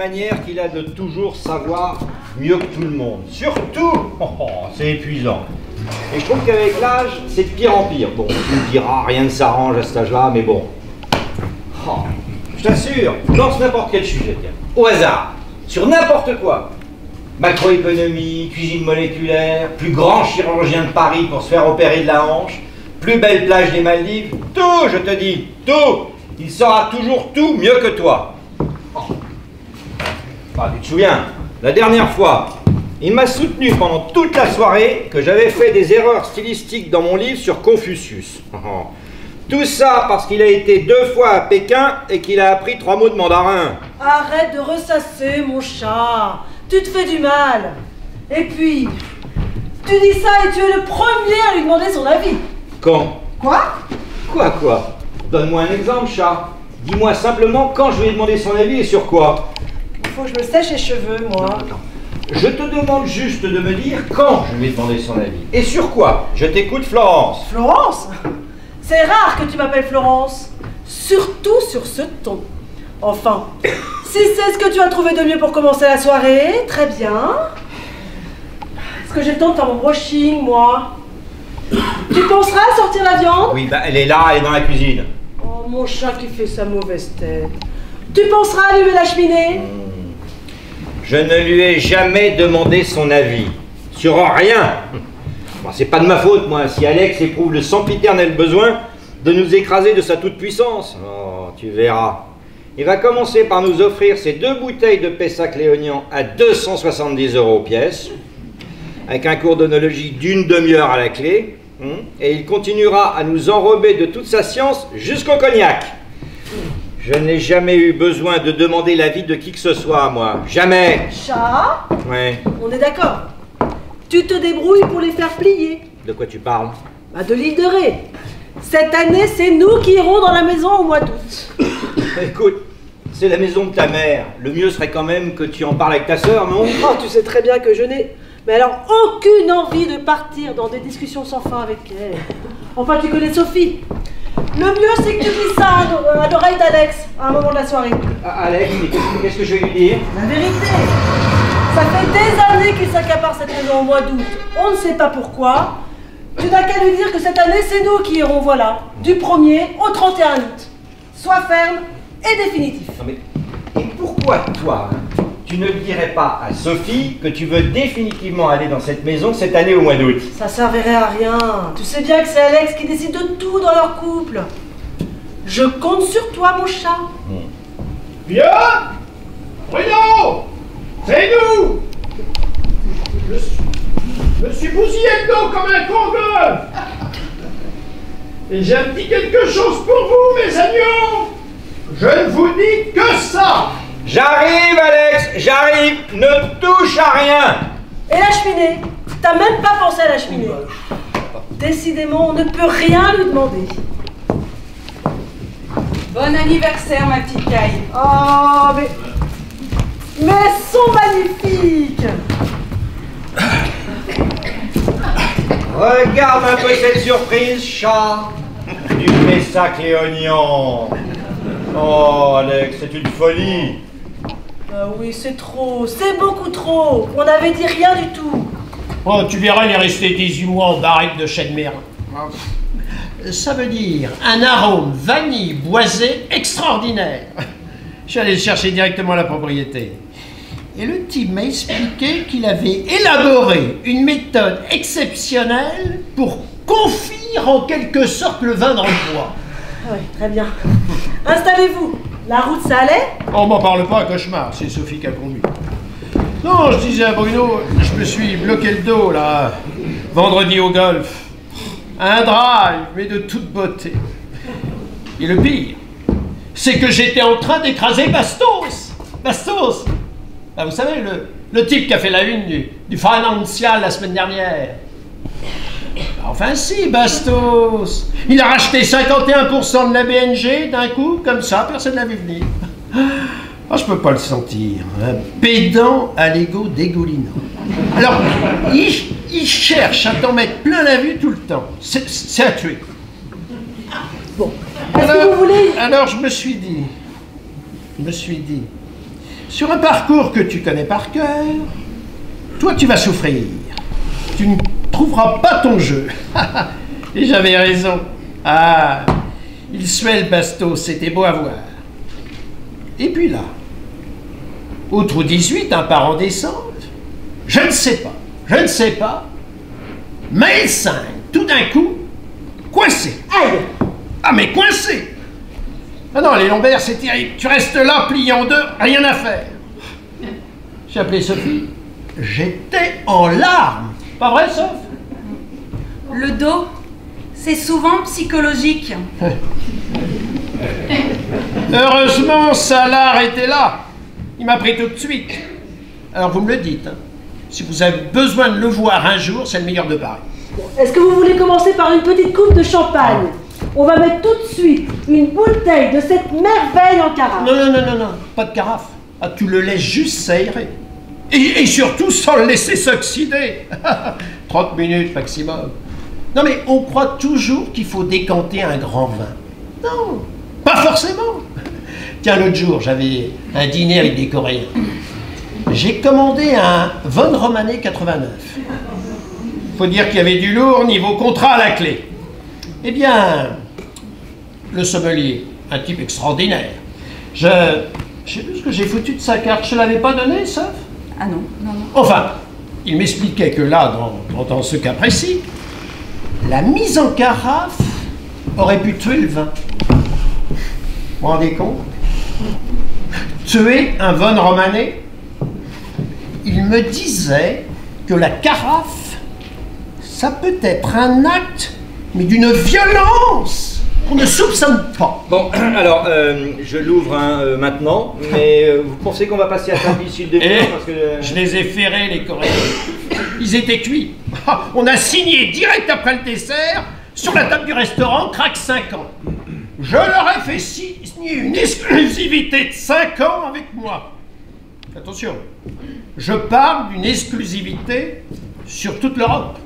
manière qu'il a de toujours savoir mieux que tout le monde. Surtout, c'est épuisant. Et je trouve qu'avec l'âge, c'est de pire en pire. Bon, tu me diras, rien ne s'arrange à cet âge-là, mais bon. Oh, je t'assure, lance n'importe quel sujet, tiens, au hasard, sur n'importe quoi. Macroéconomie, cuisine moléculaire, plus grand chirurgien de Paris pour se faire opérer de la hanche, plus belle plage des Maldives, tout, je te dis, tout. Il saura toujours tout mieux que toi. Oh. Ah, tu te souviens, la dernière fois, il m'a soutenu pendant toute la soirée que j'avais fait des erreurs stylistiques dans mon livre sur Confucius. Tout ça parce qu'il a été 2 fois à Pékin et qu'il a appris 3 mots de mandarin. Arrête de ressasser, mon chat. Tu te fais du mal. Et puis, tu dis ça et tu es le premier à lui demander son avis. Quand? Quoi? Quoi? Donne-moi un exemple, chat. Dis-moi simplement quand je lui ai demandé son avis et sur quoi. Il faut que je me sèche les cheveux, moi. Non, attends. Je te demande juste de me dire quand je lui ai demandé son avis. Et sur quoi? Je t'écoute, Florence. Florence? C'est rare que tu m'appelles Florence. Surtout sur ce ton. Enfin, si c'est ce que tu as trouvé de mieux pour commencer la soirée, très bien. Est-ce que j'ai le temps de faire mon brushing, moi? Tu penseras à sortir la viande? Oui, bah elle est là, elle est dans la cuisine. Oh, mon chat qui fait sa mauvaise tête. Tu penseras à allumer la cheminée? Je ne lui ai jamais demandé son avis. Sur rien. Bon, c'est pas de ma faute, moi, si Alex éprouve le sempiternel besoin de nous écraser de sa toute-puissance. Oh, tu verras. Il va commencer par nous offrir ces 2 bouteilles de Pessac Léognan à 270 € pièce, avec un cours d'onologie d'1 demi-heure à la clé, et il continuera à nous enrober de toute sa science jusqu'au cognac. Je n'ai jamais eu besoin de demander l'avis de qui que ce soit, moi. Jamais. Chat? Ouais. On est d'accord. Tu te débrouilles pour les faire plier. De quoi tu parles? Bah, de l'île de Ré. Cette année, c'est nous qui irons dans la maison au mois d'août. Écoute, c'est la maison de ta mère. Le mieux serait quand même que tu en parles avec ta sœur, non? Oh, tu sais très bien que je n'ai... Mais alors, aucune envie de partir dans des discussions sans fin avec elle. Enfin, tu connais Sophie. Le mieux, c'est que tu dises ça à l'oreille d'Alex, à un moment de la soirée. Alex, mais qu'est-ce que je vais lui dire? La vérité. Ça fait des années qu'il s'accapare cette maison au mois d'août. On ne sait pas pourquoi. Tu n'as qu'à lui dire que cette année, c'est nous qui irons, voilà, du 1er au 31 août. Sois ferme et définitif. Non mais, et pourquoi toi, tu ne dirais pas à Sophie que tu veux définitivement aller dans cette maison cette année au mois d'août? Ça servirait à rien. Tu sais bien que c'est Alex qui décide de tout dans leur couple. Je compte sur toi, mon chat. Viens! Bruno! C'est nous! Je suis bousillé le dos comme un congueur! Et j'ai un petit quelque chose pour vous, mes agneaux! Je ne vous dis que ça! J'arrive, Alex, j'arrive. Ne touche à rien. Et la cheminée? T'as même pas pensé à la cheminée. Décidément, on ne peut rien lui demander. Bon anniversaire, ma petite Caille. Oh, mais elles sont magnifiques. Regarde un peu cette surprise, chat. Du Pessac Léognan. Oh, Alex, c'est une folie. Oui, c'est trop, c'est beaucoup trop. On n'avait dit rien du tout. Oh, tu verras, il est resté 18 mois en barrique de chêne-mer. Ça veut dire un arôme vanille boisé extraordinaire. Je suis allé le chercher directement à la propriété. Et le type m'a expliqué qu'il avait élaboré une méthode exceptionnelle pour confire en quelque sorte le vin dans le bois. Oui, très bien. Installez-vous. La route, ça allait? On m'en parle pas, cauchemar, c'est Sophie qui a conduit. Non, je disais à Bruno, je me suis bloqué le dos, là, vendredi au golf. Un drive, mais de toute beauté. Et le pire, c'est que j'étais en train d'écraser Bastos. Bastos, ah, vous savez, le type qui a fait la une du Financial la semaine dernière. Enfin si, Bastos. Il a racheté 51% de la BNG d'un coup, comme ça, personne n'a vu venir. Ah, je peux pas le sentir. Un pédant à l'ego dégoulinant. Alors, il cherche à t'en mettre plein la vue tout le temps. C'est à tuer. Bon, est-ce que vous voulez... Alors, je me suis dit, sur un parcours que tu connais par cœur, toi tu vas souffrir. Tu ne trouveras pas ton jeu. Et j'avais raison. Ah, il suait le bastos, c'était beau à voir. Et puis là, au trou 18, un parent descente, je ne sais pas, mail 5, tout d'un coup, coincé. Aïe! Ah mais coincé! Ah non, les lombaires, c'est terrible. Tu restes là, plié en deux, rien à faire. J'ai appelé Sophie. J'étais en larmes. Pas vrai, Soph? Le dos, c'est souvent psychologique. Heureusement, Salar était là. Il m'a pris tout de suite. Alors vous me le dites, hein. Si vous avez besoin de le voir un jour, c'est le meilleur de Paris. Est-ce que vous voulez commencer par une petite coupe de champagne? On va mettre tout de suite une bouteille de cette merveille en carafe. Non, pas de carafe. Ah, tu le laisses juste s'aérer. Et surtout sans le laisser s'oxyder. 30 minutes maximum. Non mais on croit toujours qu'il faut décanter un grand vin. Non, pas forcément. Tiens, l'autre jour, j'avais un dîner avec des Coréens. J'ai commandé un Von Romané 89. Faut dire qu'il y avait du lourd niveau contrat à la clé. Eh bien, le sommelier, un type extraordinaire. Je sais plus ce que j'ai foutu de sa carte. Je ne l'avais pas donné, Soph? Ah non. Enfin, il m'expliquait que là, dans ce cas précis, la mise en carafe aurait pu tuer le vin. Vous vous rendez compte? Tuer un Von Romané? Il me disait que la carafe, ça peut être un acte, mais d'une violence qu'on ne soupçonne pas. Bon, alors, je l'ouvre maintenant, mais vous pensez qu'on va passer à table ici le début parce que... Je les ai ferrés, les Coréens. Ils étaient cuits. On a signé direct après le dessert, sur la table du restaurant, craque 5 ans. Je leur ai fait signer une exclusivité de 5 ans avec moi. Attention, je parle d'une exclusivité sur toute l'Europe.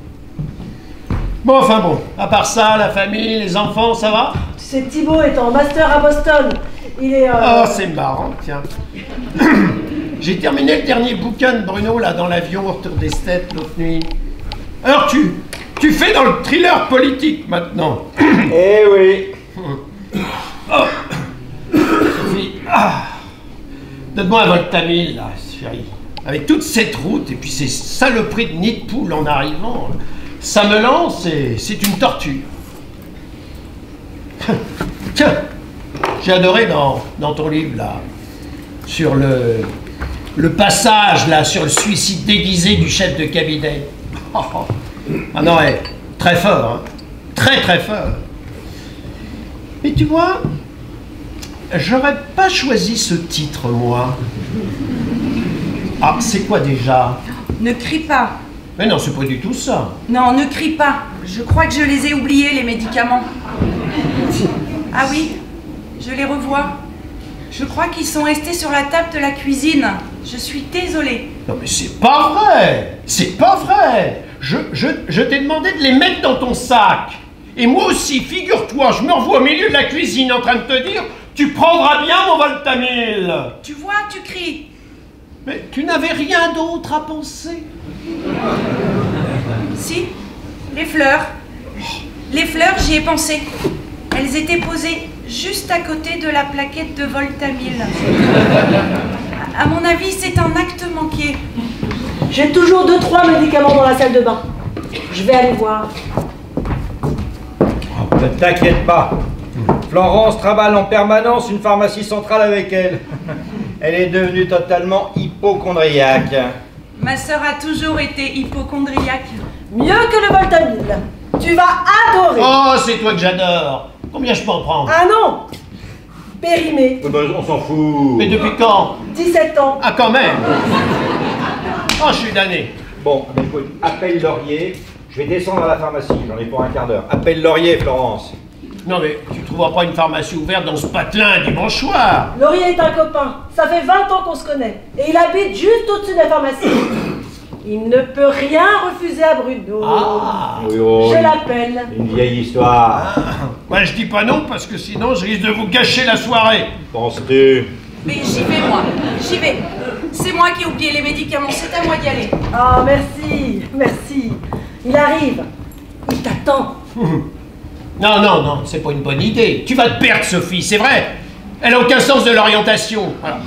Bon, enfin bon, à part ça, la famille, les enfants, ça va? Tu sais, Thibaut est en master à Boston. Il est... Oh, c'est marrant, tiens. J'ai terminé le dernier bouquin de Bruno, là, dans l'avion, au retour des States, l'autre nuit. Alors, tu fais dans le thriller politique, maintenant. Eh oui. Oh. Sophie, donne-moi un Voltamil, là, chérie. Avec toute cette route, et puis ces saloperies de nid de poule en arrivant, ça me lance et c'est une torture. Tiens, j'ai adoré dans ton livre, là, sur le passage, là, sur le suicide déguisé du chef de cabinet. Ah non, ouais, très fort, hein. Très, très fort. Et tu vois, j'aurais pas choisi ce titre, moi. Ah, c'est quoi déjà? Ne crie pas. Mais non, c'est pas du tout ça. Non, ne crie pas. Je crois que je les ai oubliés, les médicaments. Ah oui, je les revois. Je crois qu'ils sont restés sur la table de la cuisine. Je suis désolée. Non mais c'est pas vrai. C'est pas vrai. Je t'ai demandé de les mettre dans ton sac. Et moi aussi, figure-toi, je me revois au milieu de la cuisine en train de te dire « Tu prendras bien mon Voltamil !» Tu vois, tu cries. Mais tu n'avais rien d'autre à penser. Si, les fleurs. Les fleurs, j'y ai pensé. Elles étaient posées juste à côté de la plaquette de Voltamil. À mon avis, c'est un acte manqué. J'ai toujours 2-3 médicaments dans la salle de bain. Je vais aller voir. Ne t'inquiète pas. Florence travaille en permanence une pharmacie centrale avec elle. Elle est devenue totalement hypochondriaque. Ma sœur a toujours été hypochondriaque. Mieux que le Voltamil. Tu vas adorer. Oh, c'est toi que j'adore. Combien je peux en prendre? Ah non, périmé. On s'en fout. Mais depuis quand? 17 ans. Ah, quand même. Oh, je suis damné. Bon, ben écoute, appelle Laurier. Je vais descendre à la pharmacie, j'en ai pour un quart d'heure. Appelle Laurier, Florence. Non mais tu trouveras pas une pharmacie ouverte dans ce patelin un dimanche soir. Laurier est un copain. Ça fait 20 ans qu'on se connaît. Et il habite juste au-dessus de la pharmacie. Il ne peut rien refuser à Bruno. Ah. Oui, oh, Je l'appelle. Une vieille histoire. Moi je dis pas non parce que sinon je risque de vous gâcher la soirée. Penses-tu? Mais j'y vais, moi. J'y vais. C'est moi qui ai oublié les médicaments. C'est à moi d'y aller. Ah, merci, merci. Il arrive. Il t'attend. Non, non, non, c'est pas une bonne idée. Tu vas te perdre, Sophie, c'est vrai. Elle a aucun sens de l'orientation. Voilà.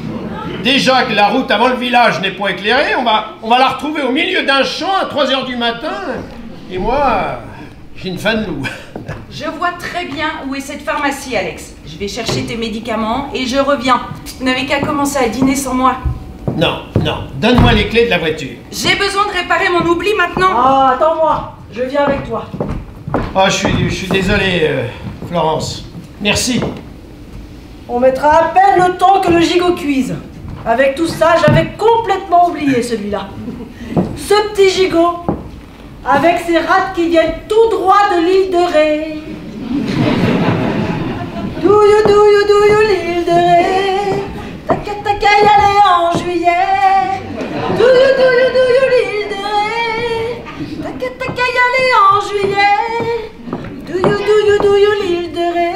Déjà que la route avant le village n'est pas éclairée, on va la retrouver au milieu d'un champ à 3 h du matin. Et moi, j'ai une fan de loup. Je vois très bien où est cette pharmacie, Alex. Je vais chercher tes médicaments et je reviens. Vous n'avez qu'à commencer à dîner sans moi. Non, non, donne-moi les clés de la voiture. J'ai besoin de réparer mon oubli maintenant. Ah, attends-moi. Je viens avec toi. Oh, je suis désolé, Florence. Merci. On mettra à peine le temps que le gigot cuise. Avec tout ça, j'avais complètement oublié celui-là. Ce petit gigot, avec ses rats qui viennent tout droit de l'île de Ré. Do you, l'île de Ré. Taka, y aller en juillet. Do you, l'île de Ré. Taka, y aller en juillet. Do you, l'île de Ré.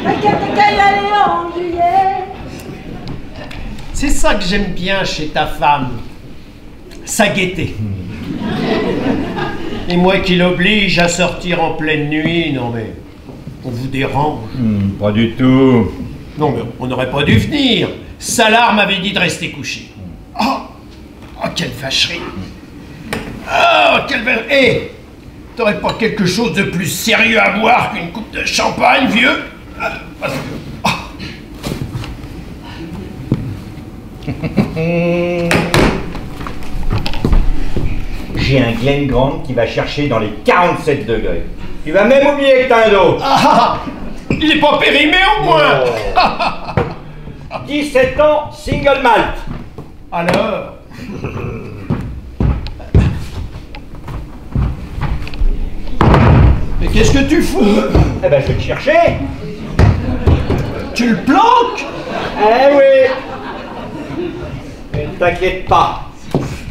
Taka, y aller en juillet. C'est ça que j'aime bien chez ta femme. Sa gaieté. Et moi qui l'oblige à sortir en pleine nuit, non mais... On vous dérange. Pas du tout. Non mais on n'aurait pas dû venir. Salar m'avait dit de rester couché. Oh, quelle vacherie. Oh, quelle vacherie. Hé, t'aurais pas quelque chose de plus sérieux à boire qu'une coupe de champagne, vieux? J'ai un Glen Grant qui va chercher dans les 47 degrés. Tu vas même oublier que t'as un dos. Il est pas périmé au moins. 17 ans, single malt. Alors? Mais qu'est-ce que tu fous? Eh ben, je vais te chercher. Tu le planques? Eh oui. Mais ne t'inquiète pas.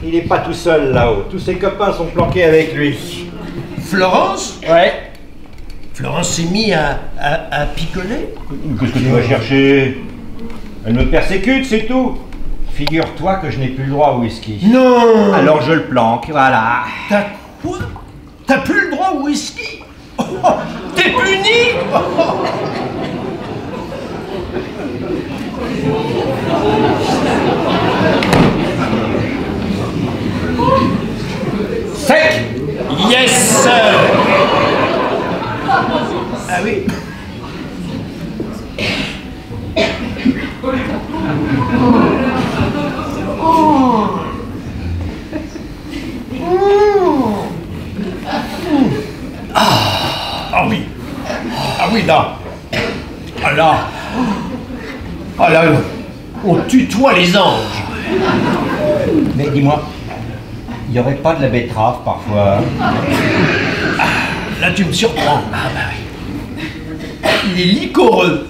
Il n'est pas tout seul là-haut. Tous ses copains sont planqués avec lui. Florence? Ouais. Florence s'est mise à picoler? Qu'est-ce que tu vas chercher? Elle me persécute, c'est tout. Figure-toi que je n'ai plus le droit au whisky. Non! Alors je le planque, voilà. T'as quoi? T'as plus le droit au whisky? T'es puni? Sec! Yes, sir! Ah oui. Ah oui. Ah oui, là. Ah là. Ah là, on tutoie les anges. Mais dis-moi, il n'y aurait pas de la betterave parfois? Là, tu me surprends. Ah bah oui. Il est liquoreux.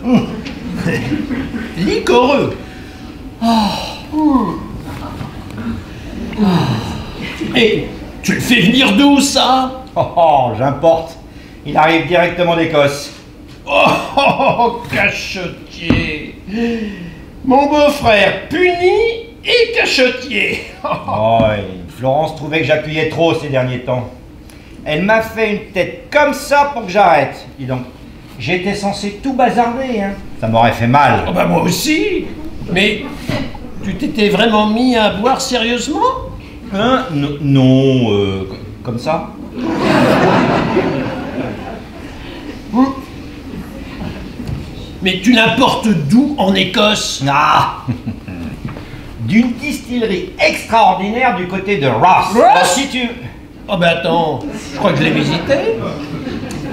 Liquoreux. Et tu le fais venir d'où, ça? Oh, j'importe. Il arrive directement d'Écosse. Oh, cachetier. Mon beau-frère puni et cachetier. Oh, et Florence trouvait que j'appuyais trop ces derniers temps. Elle m'a fait une tête comme ça pour que j'arrête. Dis donc, j'étais censé tout bazarder, hein. Ça m'aurait fait mal. Oh bah moi aussi. Mais tu t'étais vraiment mis à boire sérieusement? Hein? Non, comme ça. Mais tu l'importes d'où en Écosse? Ah. D'une distillerie extraordinaire du côté de Ross. Ross? Si tu... Oh ben attends, je crois que je l'ai visité.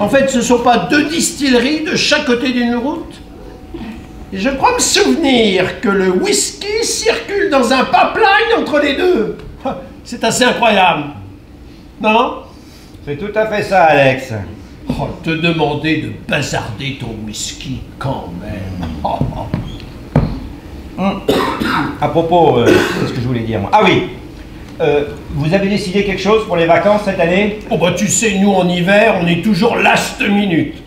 En fait, ce ne sont pas deux distilleries de chaque côté d'une route. Et je crois me souvenir que le whisky circule dans un pipeline entre les deux. C'est assez incroyable. Non? C'est tout à fait ça, Alex. Oh, te demander de bazarder ton whisky quand même. À propos, qu'est-ce que je voulais dire, moi? Ah oui, vous avez décidé quelque chose pour les vacances cette année? Oh bah tu sais, nous en hiver, on est toujours last minute.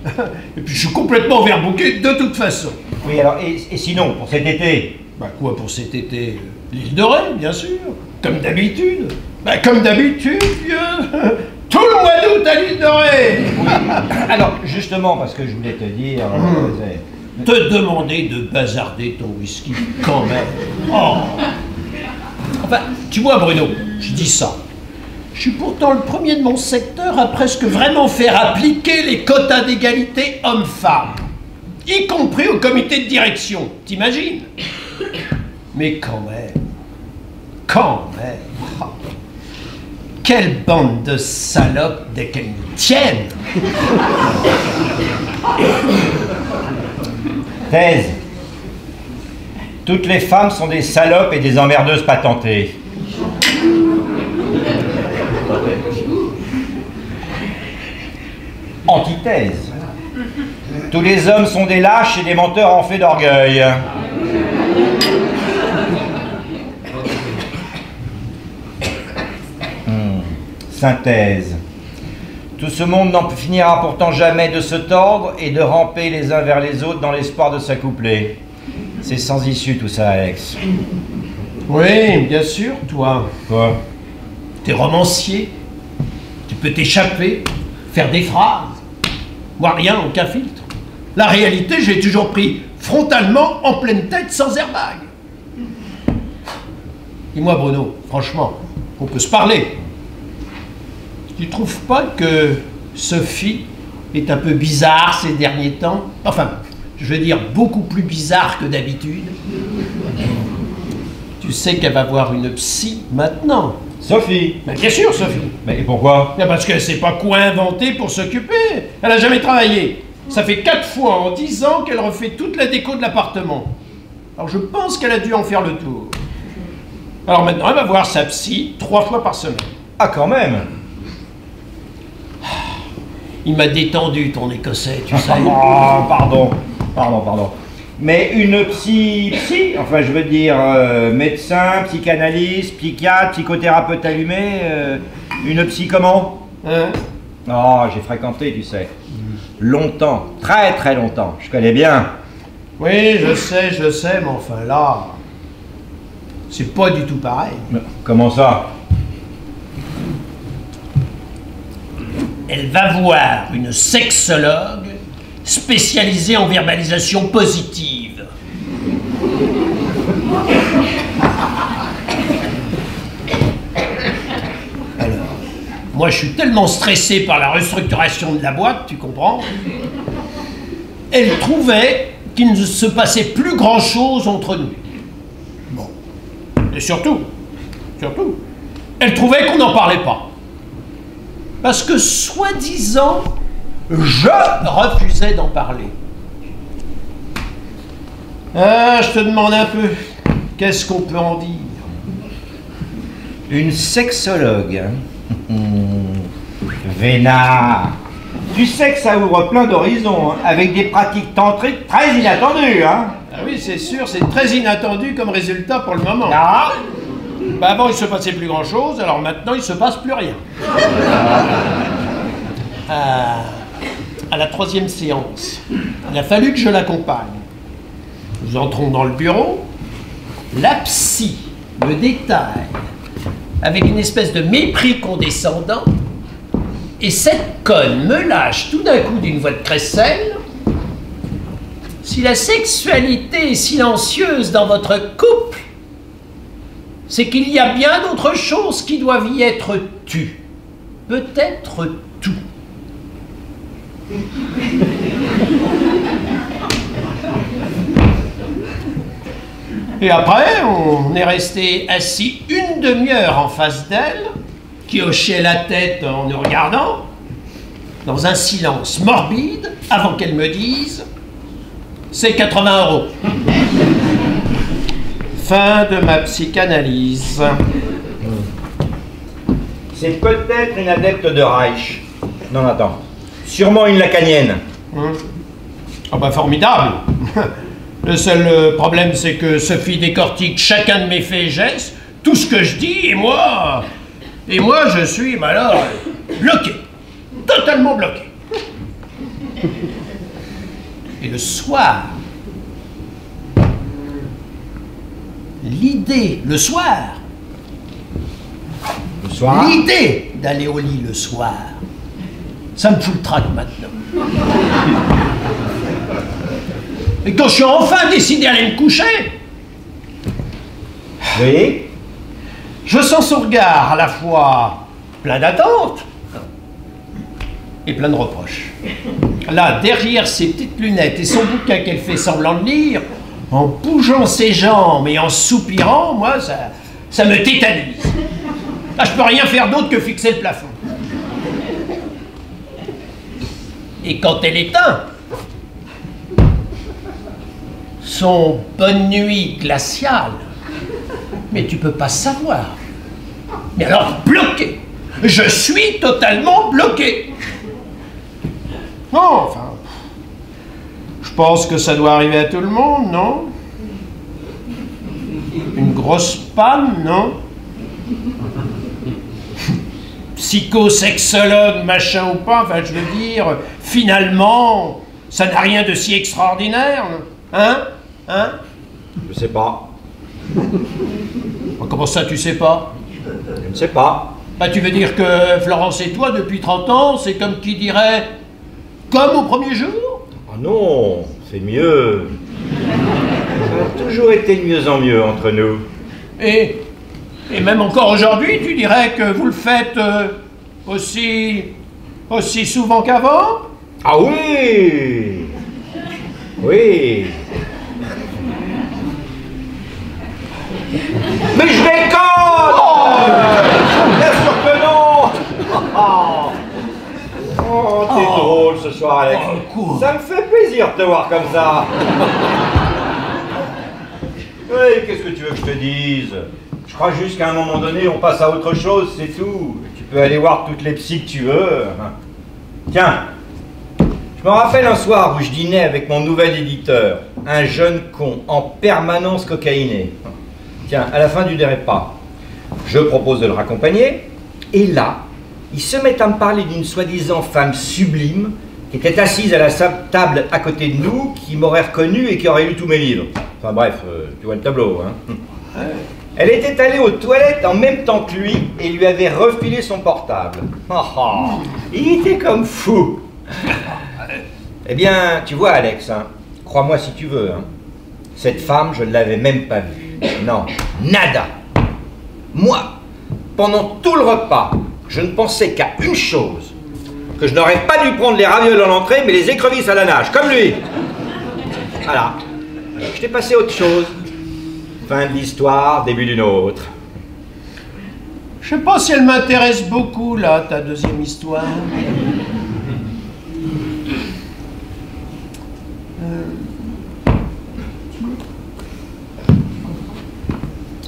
Et puis je suis complètement overbooké de toute façon. Oui, alors, et sinon, pour cet été? Bah quoi pour cet été? L'île de Ré, bien sûr. Comme d'habitude. Bah comme d'habitude, vieux. Tout le mois d'août à l'île de Ré. Alors, justement, parce que je voulais te dire... Te demander de bazarder ton whisky, quand même. Oh. Enfin, tu vois, Bruno, je dis ça. Je suis pourtant le premier de mon secteur à presque vraiment faire appliquer les quotas d'égalité hommes-femmes. Y compris au comité de direction, t'imagines? Mais quand même. Oh. Quelle bande de salopes dès qu'elles nous tiennent. Thèse. Toutes les femmes sont des salopes et des emmerdeuses patentées. Antithèse. Tous les hommes sont des lâches et des menteurs en fait d'orgueil. Synthèse. Tout ce monde n'en finira pourtant jamais de se tordre et de ramper les uns vers les autres dans l'espoir de s'accoupler. C'est sans issue tout ça, Alex. Oui, bien sûr, toi. Quoi? T'es romancier. Tu peux t'échapper, faire des phrases. Moi, rien, aucun filtre. La réalité, j'ai toujours pris frontalement, en pleine tête, sans airbag. Dis-moi, Bruno, franchement, on peut se parler. Tu trouves pas que Sophie est un peu bizarre ces derniers temps? Enfin, je veux dire beaucoup plus bizarre que d'habitude. Tu sais qu'elle va voir une psy maintenant. Sophie. Ben, bien sûr, Sophie. Mais pourquoi? Ben, parce qu'elle sait pas quoi inventer pour s'occuper. Elle a jamais travaillé. Ça fait 4 fois en 10 ans qu'elle refait toute la déco de l'appartement. Alors je pense qu'elle a dû en faire le tour. Alors maintenant, elle va voir sa psy 3 fois par semaine. Ah, quand même. Il m'a détendu ton écossais, tu sais. Oh, pardon. Mais une psy, enfin je veux dire médecin, psychanalyste, psychiatre, psychothérapeute allumé, une psy comment? Hein? Oh, j'ai fréquenté, tu sais. Longtemps, très longtemps, je connais bien. Oui, je sais, mais enfin là, c'est pas du tout pareil. Comment ça? Elle va voir une sexologue spécialisée en verbalisation positive. Alors, moi je suis tellement stressé par la restructuration de la boîte, tu comprends? Elle trouvait qu'il ne se passait plus grand-chose entre nous. Bon. Et surtout, elle trouvait qu'on n'en parlait pas. Parce que, soi-disant, je refusais d'en parler. Ah, je te demande un peu, qu'est-ce qu'on peut en dire? Une sexologue. Vénard. Tu sais que ça ouvre plein d'horizons, hein, avec des pratiques tantriques très inattendues, hein. Ah oui, c'est sûr, c'est très inattendu comme résultat pour le moment. Ah. Bah avant, il se passait plus grand-chose, alors maintenant, il se passe plus rien. À la 3e séance, il a fallu que je l'accompagne. Nous entrons dans le bureau. La psy me détaille, avec une espèce de mépris condescendant, et cette conne me lâche tout d'un coup d'une voix de crécelle. Si la sexualité est silencieuse dans votre couple, c'est qu'il y a bien d'autres choses qui doivent y être tues. Peut-être tout. Et après, on est resté assis une demi-heure en face d'elle, qui hochait la tête en nous regardant, dans un silence morbide, avant qu'elle me dise « C'est 80 €. Fin de ma psychanalyse. C'est peut-être une adepte de Reich. Non, attends. Sûrement une lacanienne. Ah bah formidable. Le seul problème, c'est que Sophie décortique chacun de mes faits et gestes, tout ce que je dis, et moi, je suis, bah là, bloqué. Totalement bloqué. Et le soir, l'idée, le soir, Le soir? l'idée d'aller au lit le soir, ça me fout le trac maintenant. Et quand je suis enfin décidé à aller me coucher, Oui? je sens son regard à la fois plein d'attente et plein de reproches. Là, derrière ses petites lunettes et son bouquin qu'elle fait semblant de lire, en bougeant ses jambes et en soupirant, moi, ça me tétanise. Là, je peux rien faire d'autre que fixer le plafond. Et quand elle éteint son bonne nuit glaciale, mais tu peux pas savoir. Mais alors, bloqué. Je suis totalement bloqué. Non, enfin, je pense que ça doit arriver à tout le monde, non? Une grosse panne, non? Psychosexologue, machin ou pas, enfin, je veux dire, finalement, ça n'a rien de si extraordinaire, hein? Hein? Je sais pas. Comment ça, tu sais pas? Je ne sais pas. Bah, tu veux dire que Florence et toi, depuis 30 ans, c'est comme qui dirait, comme au premier jour? Ah non, c'est mieux. Ça a toujours été de mieux en mieux entre nous. Et même encore aujourd'hui, tu dirais que vous le faites aussi souvent qu'avant? Ah oui! Oui! Mais je déconne! Bien sûr que non! Oh, t'es drôle ce soir, Alex. Quoi? Ça me fait plaisir de te voir comme ça. Oui, qu'est-ce que tu veux que je te dise? Je crois juste qu'à un moment donné, on passe à autre chose, c'est tout. Tu peux aller voir toutes les psys que tu veux. Tiens, je me rappelle un soir où je dînais avec mon nouvel éditeur, un jeune con en permanence cocaïné. Tiens, à la fin du repas, je propose de le raccompagner, et là, ils se mettent à me parler d'une soi-disant femme sublime qui était assise à la table à côté de nous, qui m'aurait reconnu et qui aurait lu tous mes livres. Enfin bref, tu vois le tableau, hein. Elle était allée aux toilettes en même temps que lui et lui avait refilé son portable. Il était comme fou. Eh bien, tu vois, Alex, hein, crois-moi si tu veux, hein, cette femme, je ne l'avais même pas vue. Non, nada. Moi, pendant tout le repas, je ne pensais qu'à une chose, que je n'aurais pas dû prendre les ravioles à l'entrée, mais les écrevisses à la nage, comme lui. Voilà. Je t'ai passé autre chose. Fin de l'histoire, début d'une autre. Je sais pas si elle m'intéresse beaucoup, là, ta deuxième histoire.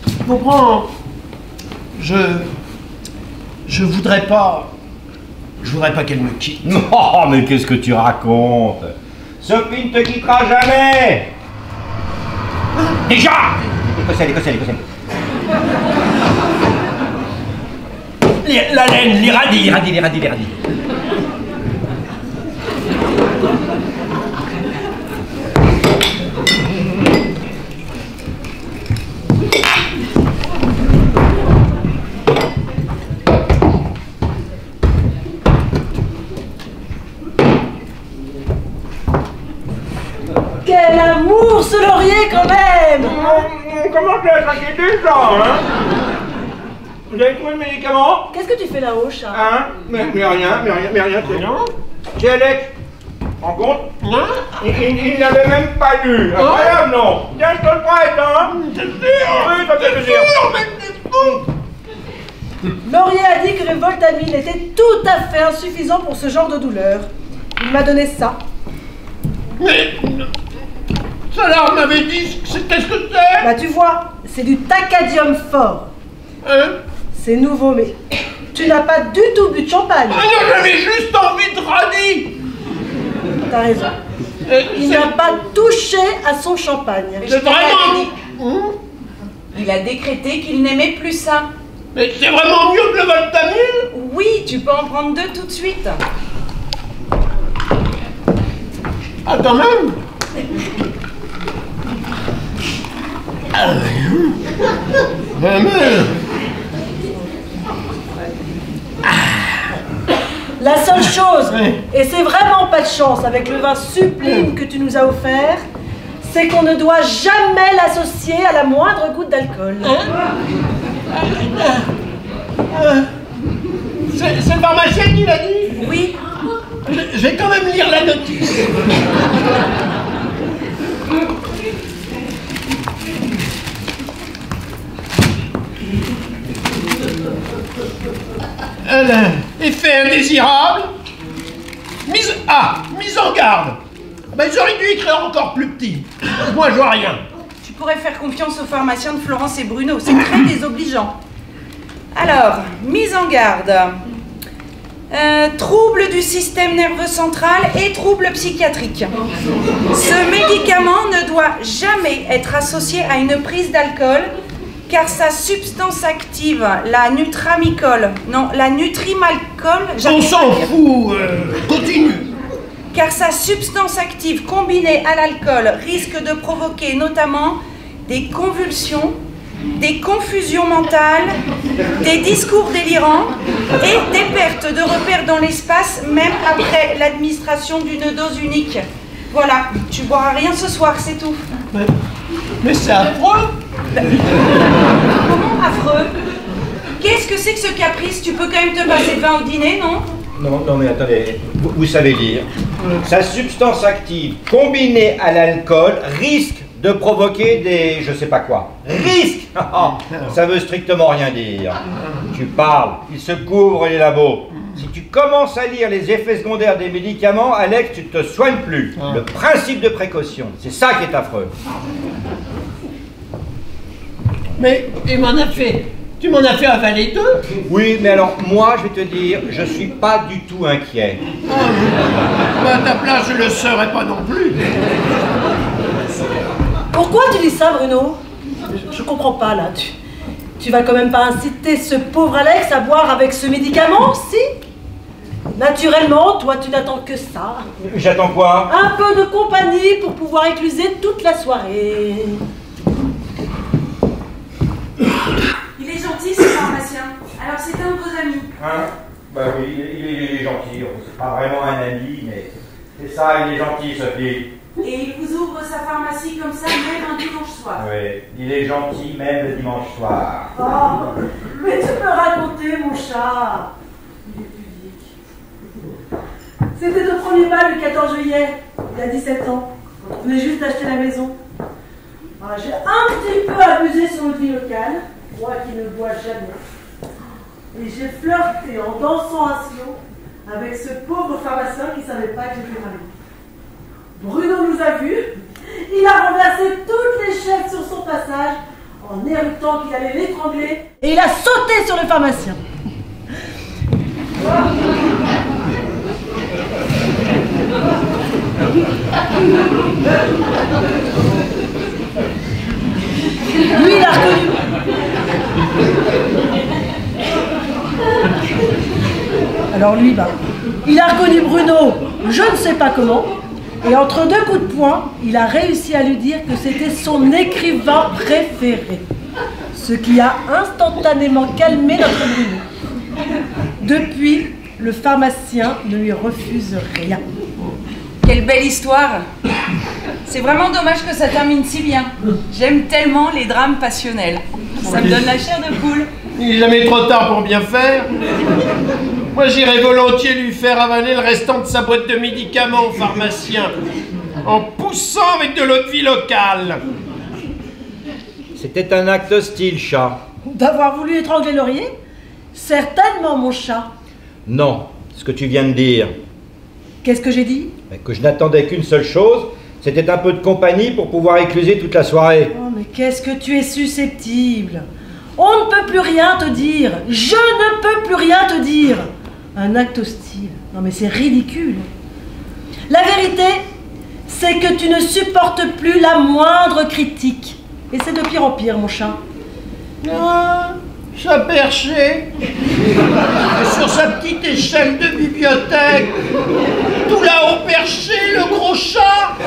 Tu comprends? Je voudrais pas qu'elle me quitte. Non, mais qu'est-ce que tu racontes? Sophie ne te quittera jamais. Déjà! Écossais. La laine, les radis. Quel amour ce laurier quand même! Comment tu as traqué des gens, hein? Vous avez trouvé le médicament? Qu'est-ce que tu fais là-haut, chat? Hein? Mais rien, c'est non. C'est Alex. Rends compte? Non? Il n'avait même pas lu. Incroyable, non? Tiens, je te le prête, hein? C'est sûr! Oui, ça fait plaisir. Laurier a dit que le Voltamil était tout à fait insuffisant pour ce genre de douleur. Il m'a donné ça. Mais... Salar m'avait dit qu'est-ce que c'est? Bah tu vois, c'est du tacadium fort. Hein? C'est nouveau, mais tu n'as pas du tout bu de champagne. Ah non, j'avais juste envie de radis. T'as raison. Il n'a pas touché à son champagne. C'est vraiment... Il a décrété qu'il n'aimait plus ça. Mais c'est vraiment mieux que le Voltamil? Oui, tu peux en prendre 2 tout de suite. Ah, quand même? La seule chose, et c'est vraiment pas de chance avec le vin sublime que tu nous as offert, c'est qu'on ne doit jamais l'associer à la moindre goutte d'alcool. C'est le pharmacien qui l'a dit? Oui. Je vais quand même lire la notice. Effet indésirable. Mise en garde. Ben, j'aurais dû écrire encore plus petit. Moi, je vois rien. Tu pourrais faire confiance aux pharmaciens de Florence et Bruno, c'est très désobligeant. Alors, mise en garde. Troubles du système nerveux central et troubles psychiatriques. Ce médicament ne doit jamais être associé à une prise d'alcool car sa substance active, la nutrimalcol, On s'en fout, continue. Car sa substance active combinée à l'alcool risque de provoquer notamment des convulsions, des confusions mentales, des discours délirants et des pertes de repères dans l'espace, même après l'administration d'une dose unique. Voilà, tu boiras rien ce soir, c'est tout. Mais c'est affreux. Comment affreux? Qu'est-ce que c'est que ce caprice? Tu peux quand même te passer de vin au dîner, non? Non, mais attendez, vous savez lire. Sa substance active combinée à l'alcool risque de provoquer des... je sais pas quoi. Risque. Ça veut strictement rien dire. Tu parles, il se couvre les labos. Si tu commences à lire les effets secondaires des médicaments, Alex, tu te soignes plus. Le principe de précaution, c'est ça qui est affreux. Mais tu m'en as fait avaler deux. Oui, mais alors, moi, je vais te dire, je suis pas du tout inquiet. À ta place, je le serais pas non plus. Pourquoi tu dis ça, Bruno? Je comprends pas, là. Tu vas quand même pas inciter ce pauvre Alex à boire avec ce médicament, si? Naturellement, toi, tu n'attends que ça. J'attends quoi? Un peu de compagnie pour pouvoir écluser toute la soirée. Il est gentil, ce pharmacien. Alors, c'est un de vos amis. Hein? Bah oui, il est gentil. C'est pas vraiment un ami, mais c'est ça, il est gentil, Sophie. Et il vous ouvre sa pharmacie comme ça, même un dimanche soir. Oui, il est gentil même le dimanche soir. Oh, mais tu peux raconter, mon chat. Il est pudique. C'était le premier bal le 14 juillet, il a 17 ans. On venait juste d'acheter la maison. Alors, j'ai un petit peu abusé sur notre vie locale, moi qui ne bois jamais. Et j'ai flirté en dansant un slow avec ce pauvre pharmacien qui ne savait pas que j'étais mariée. Bruno nous a vus, il a renversé toutes les chaises sur son passage en éructant qu'il allait l'étrangler et il a sauté sur le pharmacien. Lui, il a reconnu. Alors lui, il a reconnu Bruno, je ne sais pas comment. Et entre deux coups de poing, il a réussi à lui dire que c'était son écrivain préféré. Ce qui a instantanément calmé notre Bruno. Depuis, le pharmacien ne lui refuse rien. Quelle belle histoire! C'est vraiment dommage que ça termine si bien. J'aime tellement les drames passionnels. Ça me donne la chair de poule. Il n'est jamais trop tard pour bien faire. Moi, j'irais volontiers lui faire avaler le restant de sa boîte de médicaments au pharmacien, en poussant avec de l'eau de vie locale. C'était un acte hostile, chat. D'avoir voulu étrangler Laurier? Certainement, mon chat. Non, ce que tu viens de dire. Qu'est-ce que j'ai dit? Que je n'attendais qu'une seule chose, c'était un peu de compagnie pour pouvoir écluser toute la soirée. Oh, mais qu'est-ce que tu es susceptible? On ne peut plus rien te dire. Je ne peux plus rien te dire. Un acte hostile. Non, mais c'est ridicule. La vérité, c'est que tu ne supportes plus la moindre critique. Et c'est de pire en pire, mon chat. Ah, chat perché, sur sa petite échelle de bibliothèque, tout là-haut perché, le gros chat.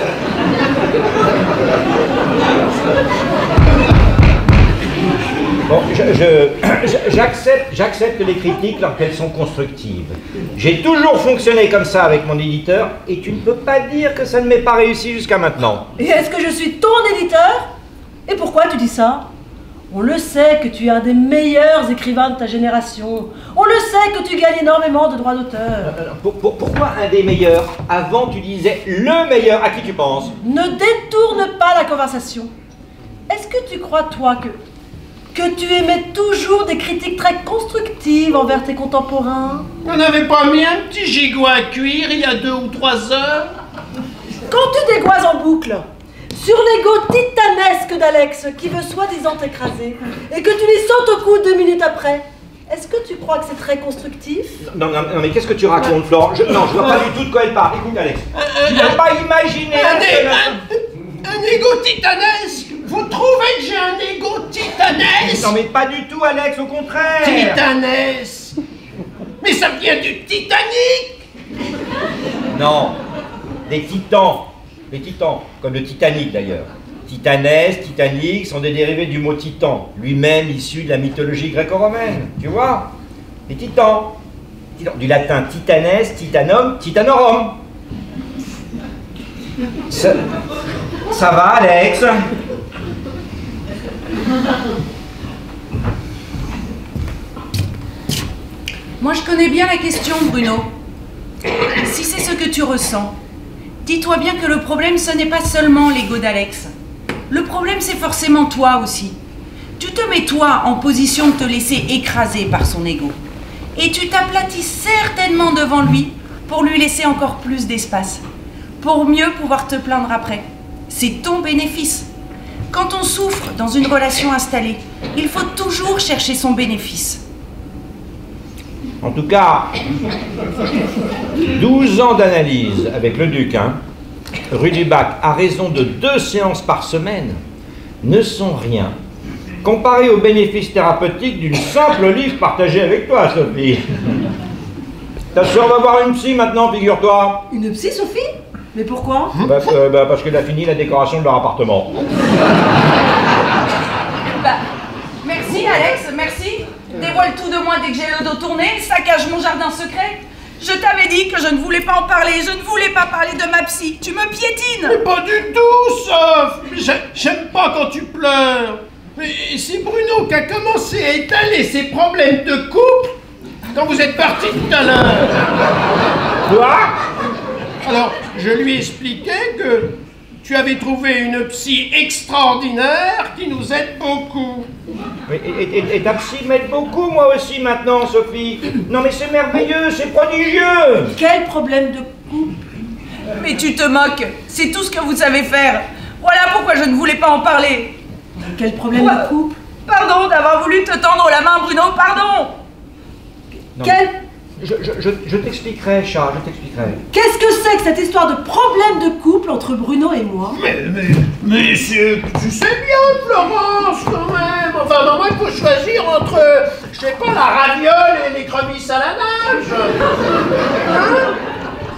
Bon, j'accepte les critiques lorsqu'elles sont constructives. J'ai toujours fonctionné comme ça avec mon éditeur, et tu ne peux pas dire que ça ne m'est pas réussi jusqu'à maintenant. Et est-ce que je suis ton éditeur? Et pourquoi tu dis ça? On le sait que tu es un des meilleurs écrivains de ta génération. On le sait que tu gagnes énormément de droits d'auteur. Pourquoi un des meilleurs? Avant, tu disais le meilleur. À qui tu penses? Ne détourne pas la conversation. Est-ce que tu crois, toi, que tu émets toujours des critiques très constructives envers tes contemporains? On n'avait pas mis un petit gigot à cuire il y a 2 ou 3 heures? Quand tu dégoises en boucle sur l'ego titanesque d'Alex qui veut soi-disant t'écraser et que tu lui sautes au cou 2 minutes après, est-ce que tu crois que c'est très constructif? Non, mais qu'est-ce que tu racontes, Florent? Non, je vois pas du tout de quoi elle parle. Écoute, Alex, tu n'as pas imaginé... Un ego titanesque? Vous trouvez que j'ai un ego titanesque? Non, mais pas du tout, Alex, au contraire. Titanesque? Mais ça vient du Titanic? Non, des titans. Des titans, comme le Titanic d'ailleurs. Titanesque, Titanic sont des dérivés du mot titan, lui-même issu de la mythologie gréco-romaine, tu vois? Les titans. Du latin titanes, titanum, titanorum. Ça va, Alex? Moi, je connais bien la question, Bruno. Si c'est ce que tu ressens, dis-toi bien que le problème, ce n'est pas seulement l'ego d'Alex. Le problème, c'est forcément toi aussi. Tu te mets toi en position de te laisser écraser par son ego. Et tu t'aplatis certainement devant lui pour lui laisser encore plus d'espace. Pour mieux pouvoir te plaindre après. C'est ton bénéfice. Quand on souffre dans une relation installée, il faut toujours chercher son bénéfice. En tout cas, 12 ans d'analyse avec le Duc, hein, Rudy Bach, à raison de 2 séances par semaine, ne sont rien comparé aux bénéfices thérapeutiques d'une simple livre partagée avec toi, Sophie. Ta soeur va voir une psy maintenant, figure-toi. Une psy, Sophie? Mais pourquoi? Parce qu'elle a fini la décoration de leur appartement. Merci Alex, merci. Dévoile tout de moi dès que j'ai le dos tourné, saccage mon jardin secret. Je t'avais dit que je ne voulais pas en parler, je ne voulais pas parler de ma psy. Tu me piétines. Mais pas du tout, Soph. J'aime pas quand tu pleures. Mais c'est Bruno qui a commencé à étaler ses problèmes de couple quand vous êtes partis tout à l'heure. Quoi? Alors, je lui expliquais que tu avais trouvé une psy extraordinaire qui nous aide beaucoup. Et ta psy m'aide beaucoup, moi aussi, maintenant, Sophie. Non, mais c'est merveilleux, c'est prodigieux. Quel problème de couple? Mais tu te moques, c'est tout ce que vous savez faire. Voilà pourquoi je ne voulais pas en parler. Quel problème de couple? Pardon d'avoir voulu te tendre la main, Bruno, pardon. Non, Quel... Je t'expliquerai, Charles, je t'expliquerai. Qu'est-ce que c'est que cette histoire de problème de couple entre Bruno et moi? Mais tu sais bien, Florence, quand même. Enfin, normalement, il faut choisir entre, je sais pas, la raviole et les crevisses à la nage. Hein?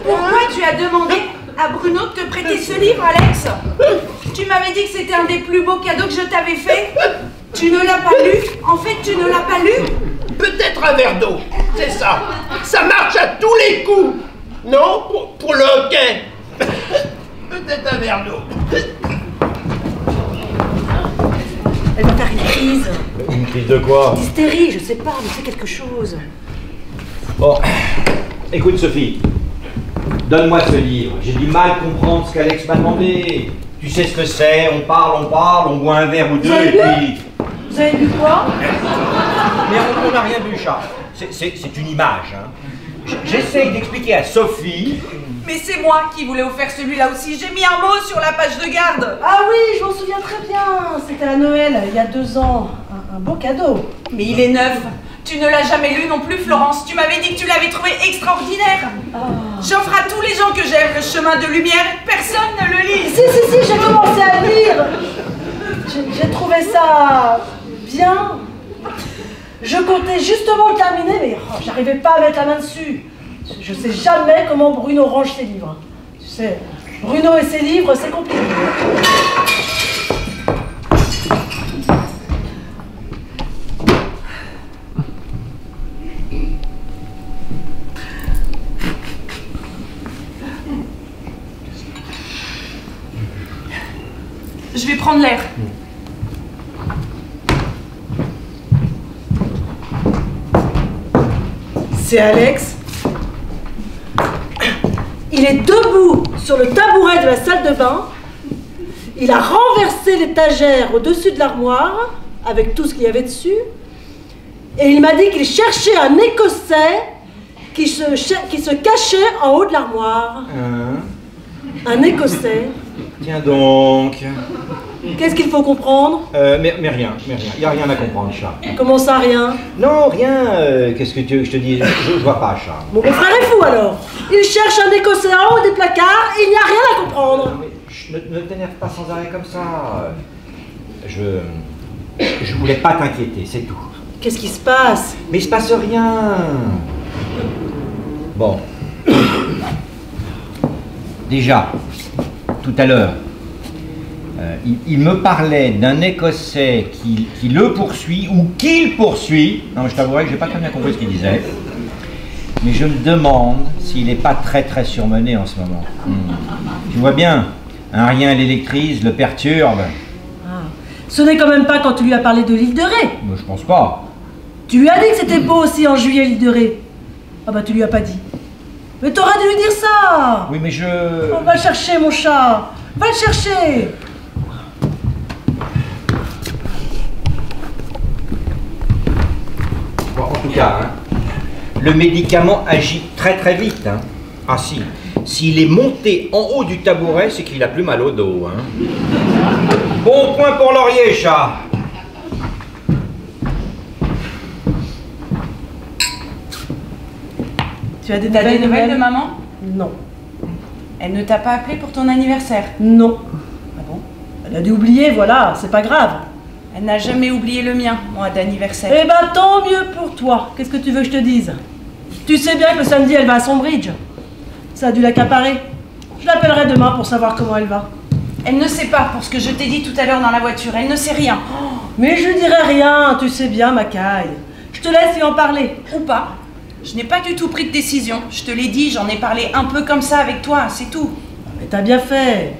Pourquoi tu as demandé à Bruno de te prêter ce livre, Alex? Tu m'avais dit que c'était un des plus beaux cadeaux que je t'avais fait. Tu ne l'as pas lu? En fait, tu ne l'as pas lu? Peut-être un verre d'eau, c'est ça. Ça marche à tous les coups. Non, pour le hockey. Peut-être un verre d'eau. Elle va faire une crise. Une crise de quoi? D'hystérie, je sais pas, mais c'est quelque chose. Bon, écoute, Sophie. Donne-moi ce livre. J'ai du mal à comprendre ce qu'Alex m'a demandé. Tu sais ce que c'est, on parle, on boit un verre ou deux et puis... Vous avez lu quoi? Mais on n'a rien vu, Charles. C'est une image, hein. J'essaye d'expliquer à Sophie... Mais c'est moi qui voulais vous faire celui-là aussi. J'ai mis un mot sur la page de garde. Ah oui, je m'en souviens très bien. C'était à Noël, il y a 2 ans. Un beau cadeau. Mais il est neuf. Tu ne l'as jamais lu non plus, Florence. Tu m'avais dit que tu l'avais trouvé extraordinaire. J'offre à tous les gens que j'aime le chemin de lumière. Personne ne le lit. Si, j'ai commencé à le lire. J'ai trouvé ça bien. Je comptais justement le terminer, mais j'arrivais pas à mettre la main dessus. Je sais jamais comment Bruno range ses livres. Tu sais, Bruno et ses livres, c'est compliqué. Je vais prendre l'air. C'est Alex. Il est debout sur le tabouret de la salle de bain. Il a renversé l'étagère au-dessus de l'armoire, avec tout ce qu'il y avait dessus. Et il m'a dit qu'il cherchait un Écossais qui se cachait en haut de l'armoire. Un Écossais. Tiens donc. Qu'est-ce qu'il faut comprendre? Mais rien. Il n'y a rien à comprendre, chat. Comment ça, rien? Non, rien. Qu'est-ce que tu veux que je te dise? Je vois pas, chat. Mon frère est fou alors. Il cherche un Écossais en haut des placards et il n'y a rien à comprendre. Non, mais ne t'énerve pas sans arrêt comme ça. Je voulais pas t'inquiéter, c'est tout. Qu'est-ce qui se passe? Mais il se passe rien. Bon. Déjà, tout à l'heure, il me parlait d'un Écossais qui le poursuit ou qu'il poursuit. Non, je t'avouerai que j'ai pas très bien compris ce qu'il disait. Mais je me demande s'il n'est pas très surmené en ce moment. Tu vois bien, un rien l'électrise, le perturbe. Ah. Ce n'est quand même pas quand tu lui as parlé de l'île de Ré. Mais je pense pas. Tu lui as dit que c'était beau aussi en juillet, l'île de Ré. Ah bah tu lui as pas dit. Mais t'aurais dû lui dire ça. Oui, mais je... On va le chercher, mon chat. Va le chercher. Bon, en tout cas, hein, le médicament agit très vite. Hein. Ah si, s'il est monté en haut du tabouret, c'est qu'il a plus mal au dos. Hein. Bon point pour Laurier, chat. Tu as des T'as des nouvelles de maman? Non. Elle ne t'a pas appelé pour ton anniversaire? Non. Ah bon? Elle a dû oublier, voilà, c'est pas grave. Elle n'a jamais oublié le mien, moi, d'anniversaire. Eh ben tant mieux pour toi. Qu'est-ce que tu veux que je te dise? Tu sais bien que le samedi elle va à son bridge. Ça a dû l'accaparer. Je l'appellerai demain pour savoir comment elle va. Elle ne sait pas, pour ce que je t'ai dit tout à l'heure dans la voiture. Elle ne sait rien. Mais je dirai rien, tu sais bien, ma caille. Je te laisse y en parler. Ou pas. Je n'ai pas du tout pris de décision. Je te l'ai dit, j'en ai parlé un peu comme ça avec toi, c'est tout. Mais t'as bien fait.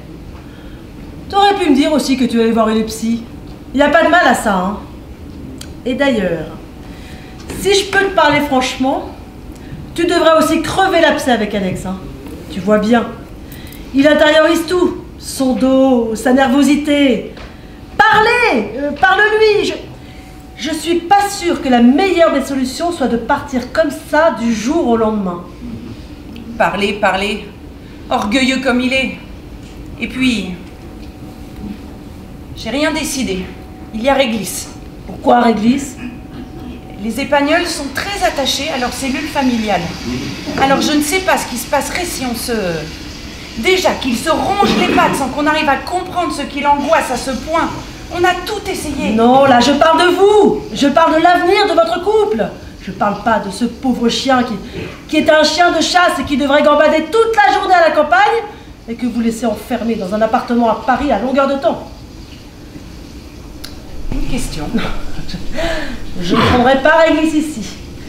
T'aurais pu me dire aussi que tu allais voir une psy. Il n'y a pas de mal à ça, hein. Et d'ailleurs, si je peux te parler franchement, tu devrais aussi crever l'abcès avec Alex, hein. Tu vois bien. Il intériorise tout. Son dos, sa nervosité. Parlez, parle-lui. Je suis pas sûre que la meilleure des solutions soit de partir comme ça du jour au lendemain. Parler. Orgueilleux comme il est. Et puis, j'ai rien décidé. Il y a Réglisse. Pourquoi Réglisse? Les Épagnols sont très attachés à leur cellule familiale. Alors je ne sais pas ce qui se passerait si on se... Déjà, qu'ils se rongent les pattes sans qu'on arrive à comprendre ce qui l'angoisse à ce point. On a tout essayé. Non, là, je parle de vous. Je parle de l'avenir de votre couple. Je parle pas de ce pauvre chien qui est un chien de chasse et qui devrait gambader toute la journée à la campagne et que vous laissez enfermer dans un appartement à Paris à longueur de temps. Une question. Je ne prendrai pas Réglisse ici.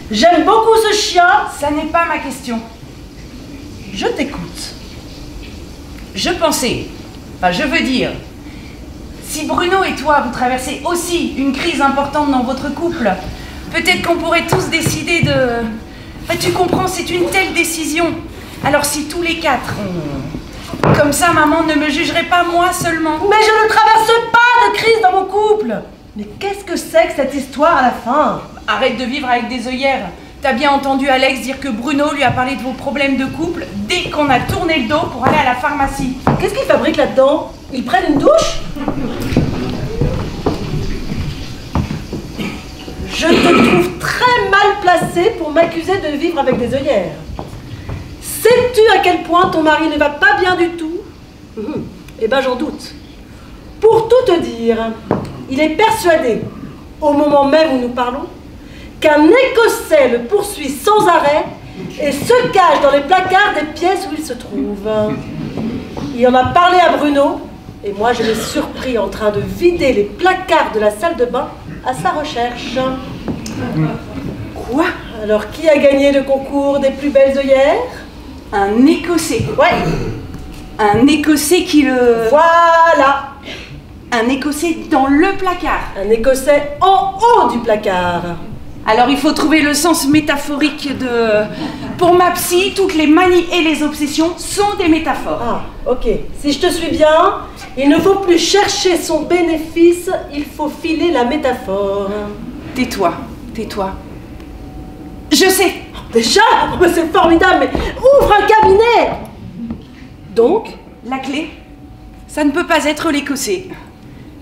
J'aime beaucoup ce chien. Ça n'est pas ma question. Je t'écoute. Je pensais, je veux dire, si Bruno et toi, vous traversez aussi une crise importante dans votre couple, peut-être qu'on pourrait tous décider de... tu comprends, c'est une telle décision. Alors si tous les quatre, comme ça, maman ne me jugerait pas moi seulement. Mais je ne traverse pas de crise dans mon couple. Mais qu'est-ce que c'est que cette histoire à la fin? Arrête de vivre avec des œillères. T'as bien entendu Alex dire que Bruno lui a parlé de vos problèmes de couple dès qu'on a tourné le dos pour aller à la pharmacie. Qu'est-ce qu'ils fabriquent là-dedans? Ils prennent une douche? Je te trouve très mal placée pour m'accuser de vivre avec des œillères. Sais-tu à quel point ton mari ne va pas bien du tout? Eh ben j'en doute. Pour tout te dire, il est persuadé, au moment même où nous parlons, qu'un Écossais le poursuit sans arrêt et se cache dans les placards des pièces où il se trouve. Il en a parlé à Bruno, et moi je l'ai surpris en train de vider les placards de la salle de bain à sa recherche. Quoi? Alors, qui a gagné le concours des plus belles œillères? Un Écossais. Ouais. Un Écossais qui le... Voilà. Un Écossais dans le placard. Un Écossais en haut du placard. Alors il faut trouver le sens métaphorique de... Pour ma psy, toutes les manies et les obsessions sont des métaphores. Ah, ok. Si je te suis bien, il ne faut plus chercher son bénéfice, il faut filer la métaphore. Tais-toi, tais-toi. Je sais. Déjà? Oh, c'est formidable, mais ouvre un cabinet! Donc? La clé, ça ne peut pas être l'Écossais.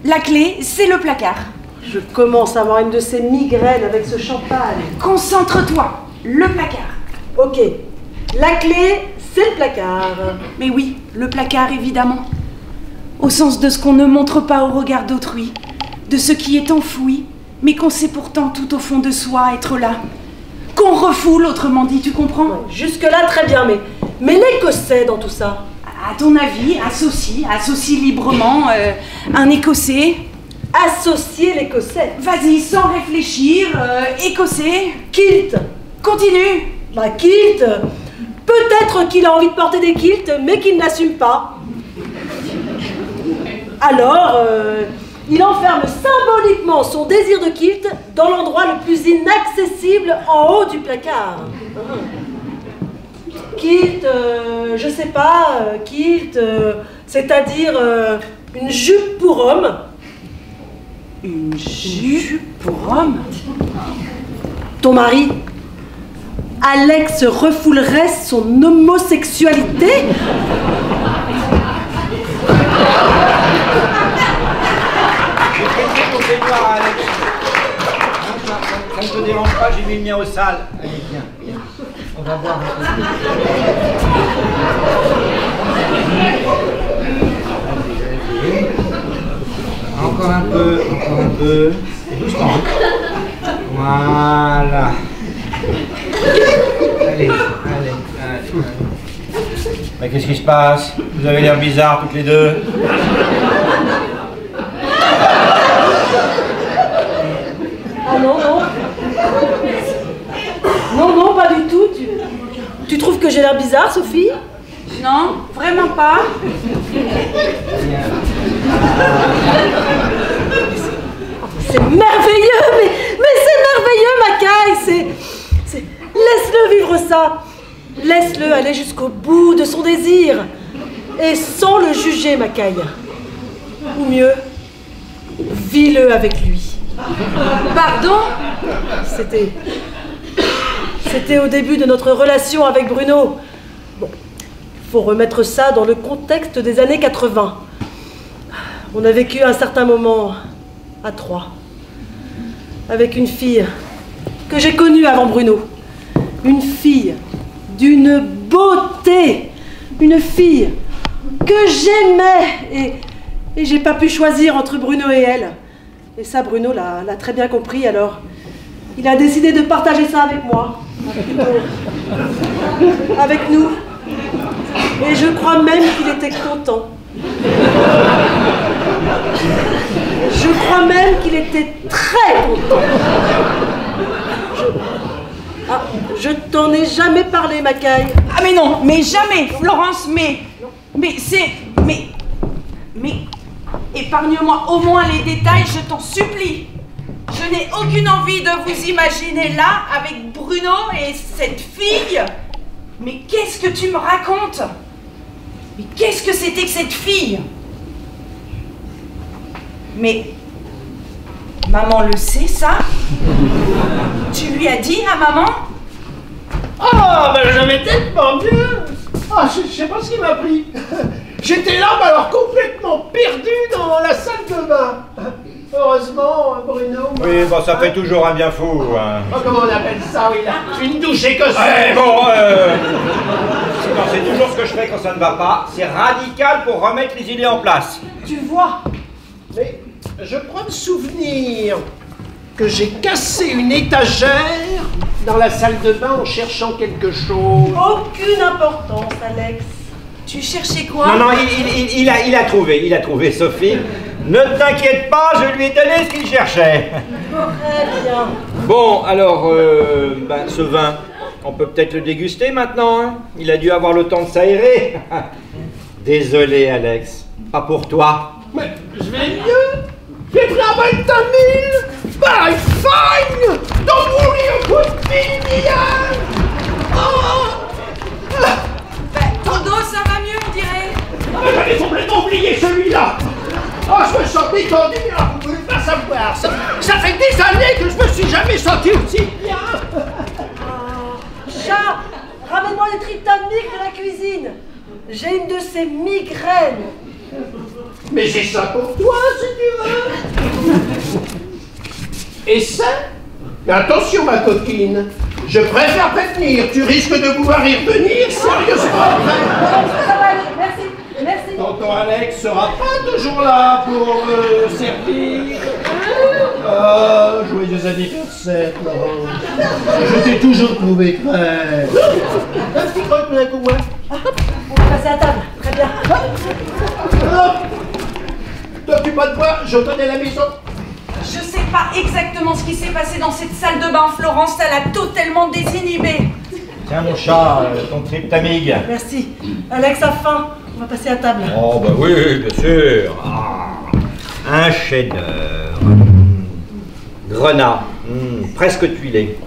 La clé, c'est le placard. Je commence à avoir une de ces migraines avec ce champagne. Concentre-toi, le placard. Ok. La clé, c'est le placard. Mais oui, le placard, évidemment. Au sens de ce qu'on ne montre pas au regard d'autrui, de ce qui est enfoui, mais qu'on sait pourtant tout au fond de soi être là. Qu'on refoule, autrement dit, tu comprends? Ouais, jusque-là, très bien, mais l'Écossais dans tout ça? À ton avis, associe librement un Écossais. Associer l'Écossais. Vas-y, sans réfléchir, Écossais. Kilt. Continue. Bah, kilt. Peut-être qu'il a envie de porter des kilts, mais qu'il n'assume pas. Alors, il enferme symboliquement son désir de kilt dans l'endroit le plus inaccessible en haut du placard. Kilt, je sais pas, kilt, c'est-à-dire une jupe pour homme. Une jupe pour homme? Ton mari, Alex, refoulerait son homosexualité? Ça ne te dérange pas, j'ai mis le mien au sale. Allez, viens, viens. On va voir un peu. Encore un peu, encore un peu. Doucement. Voilà. Allez, allez, allez. Mais qu'est-ce qui se passe? Vous avez l'air bizarre toutes les deux. Ah non, non. Non, non, pas du tout. Tu trouves que j'ai l'air bizarre, Sophie? Non, vraiment pas. C'est merveilleux, mais c'est merveilleux, Macaille. Laisse-le vivre ça. Laisse-le aller jusqu'au bout de son désir. Et sans le juger, Macaille. Ou mieux, vis-le avec lui. Pardon? C'était au début de notre relation avec Bruno. Bon, faut remettre ça dans le contexte des années 80. On a vécu un certain moment à trois, avec une fille que j'ai connue avant Bruno. Une fille d'une beauté, une fille que j'aimais, et j'ai pas pu choisir entre Bruno et elle. Et ça, Bruno l'a très bien compris, alors il a décidé de partager ça avec moi, avec nous. Et je crois même qu'il était content. Je crois même qu'il était très content. Je t'en ai jamais parlé, Macaille. Ah mais non, mais jamais, Florence, mais épargne-moi au moins les détails, je t'en supplie. Je n'ai aucune envie de vous imaginer là, avec Bruno et cette fille. Mais qu'est-ce que tu me racontes? Mais qu'est-ce que c'était que cette fille? Mais maman le sait, ça? Tu lui as dit à maman? Ah, ben j'avais tellement bien. Ah, je sais pas ce qui m'a pris. J'étais là, mais alors complètement perdu dans la salle de bain. Heureusement, Bruno... Oui, bon, ça fait toujours un bien fou. Hein. Oh, comment on appelle ça, oui, là? Une douche écossaise. Ouais, bon, c'est toujours ce que je fais quand ça ne va pas. C'est radical pour remettre les idées en place. Tu vois? Mais je crois me souvenir que j'ai cassé une étagère dans la salle de bain en cherchant quelque chose. Aucune importance, Alex. Tu cherchais quoi? Non, non, il a trouvé, Sophie. Ne t'inquiète pas, je lui ai donné ce qu'il cherchait. Très bien. Bon, alors, ce vin, on peut peut-être le déguster maintenant, hein? Il a dû avoir le temps de s'aérer. Désolé, Alex, pas pour toi. Mais je vais mieux. J'ai pris un Voltamil. Bye, fine. Don't worry about me, Mian. Ton dos, ça va mieux, on dirait. J'avais complètement oublié celui-là. Je me sens détendu, vous pouvez pas savoir. Ça fait des années que je me suis jamais senti aussi bien. Chat, ramène-moi les tryptamiques de la cuisine. J'ai une de ces migraines. Mais j'ai ça pour toi, si tu veux. Et ça? Mais attention, ma coquine. Je préfère prévenir. Tu risques de vouloir y revenir, sérieusement. Ça va aller, merci. Merci. Tonton Alex sera pas toujours là pour servir. Joyeux anniversaire, Laurent. Je t'ai toujours trouvé très... Un petit croque d'un coup, moi. On va passer à table. Très bien. T'occupes pas de moi, je connais la maison. Je sais pas exactement ce qui s'est passé dans cette salle de bain, Florence, ça l'a totalement désinhibée. Tiens, mon chat, ton tryptamig. Merci. Alex a faim. On va passer à table. Oh, bah oui, bien sûr. Ah, un chef-d'œuvre. Grenat, presque tuilé.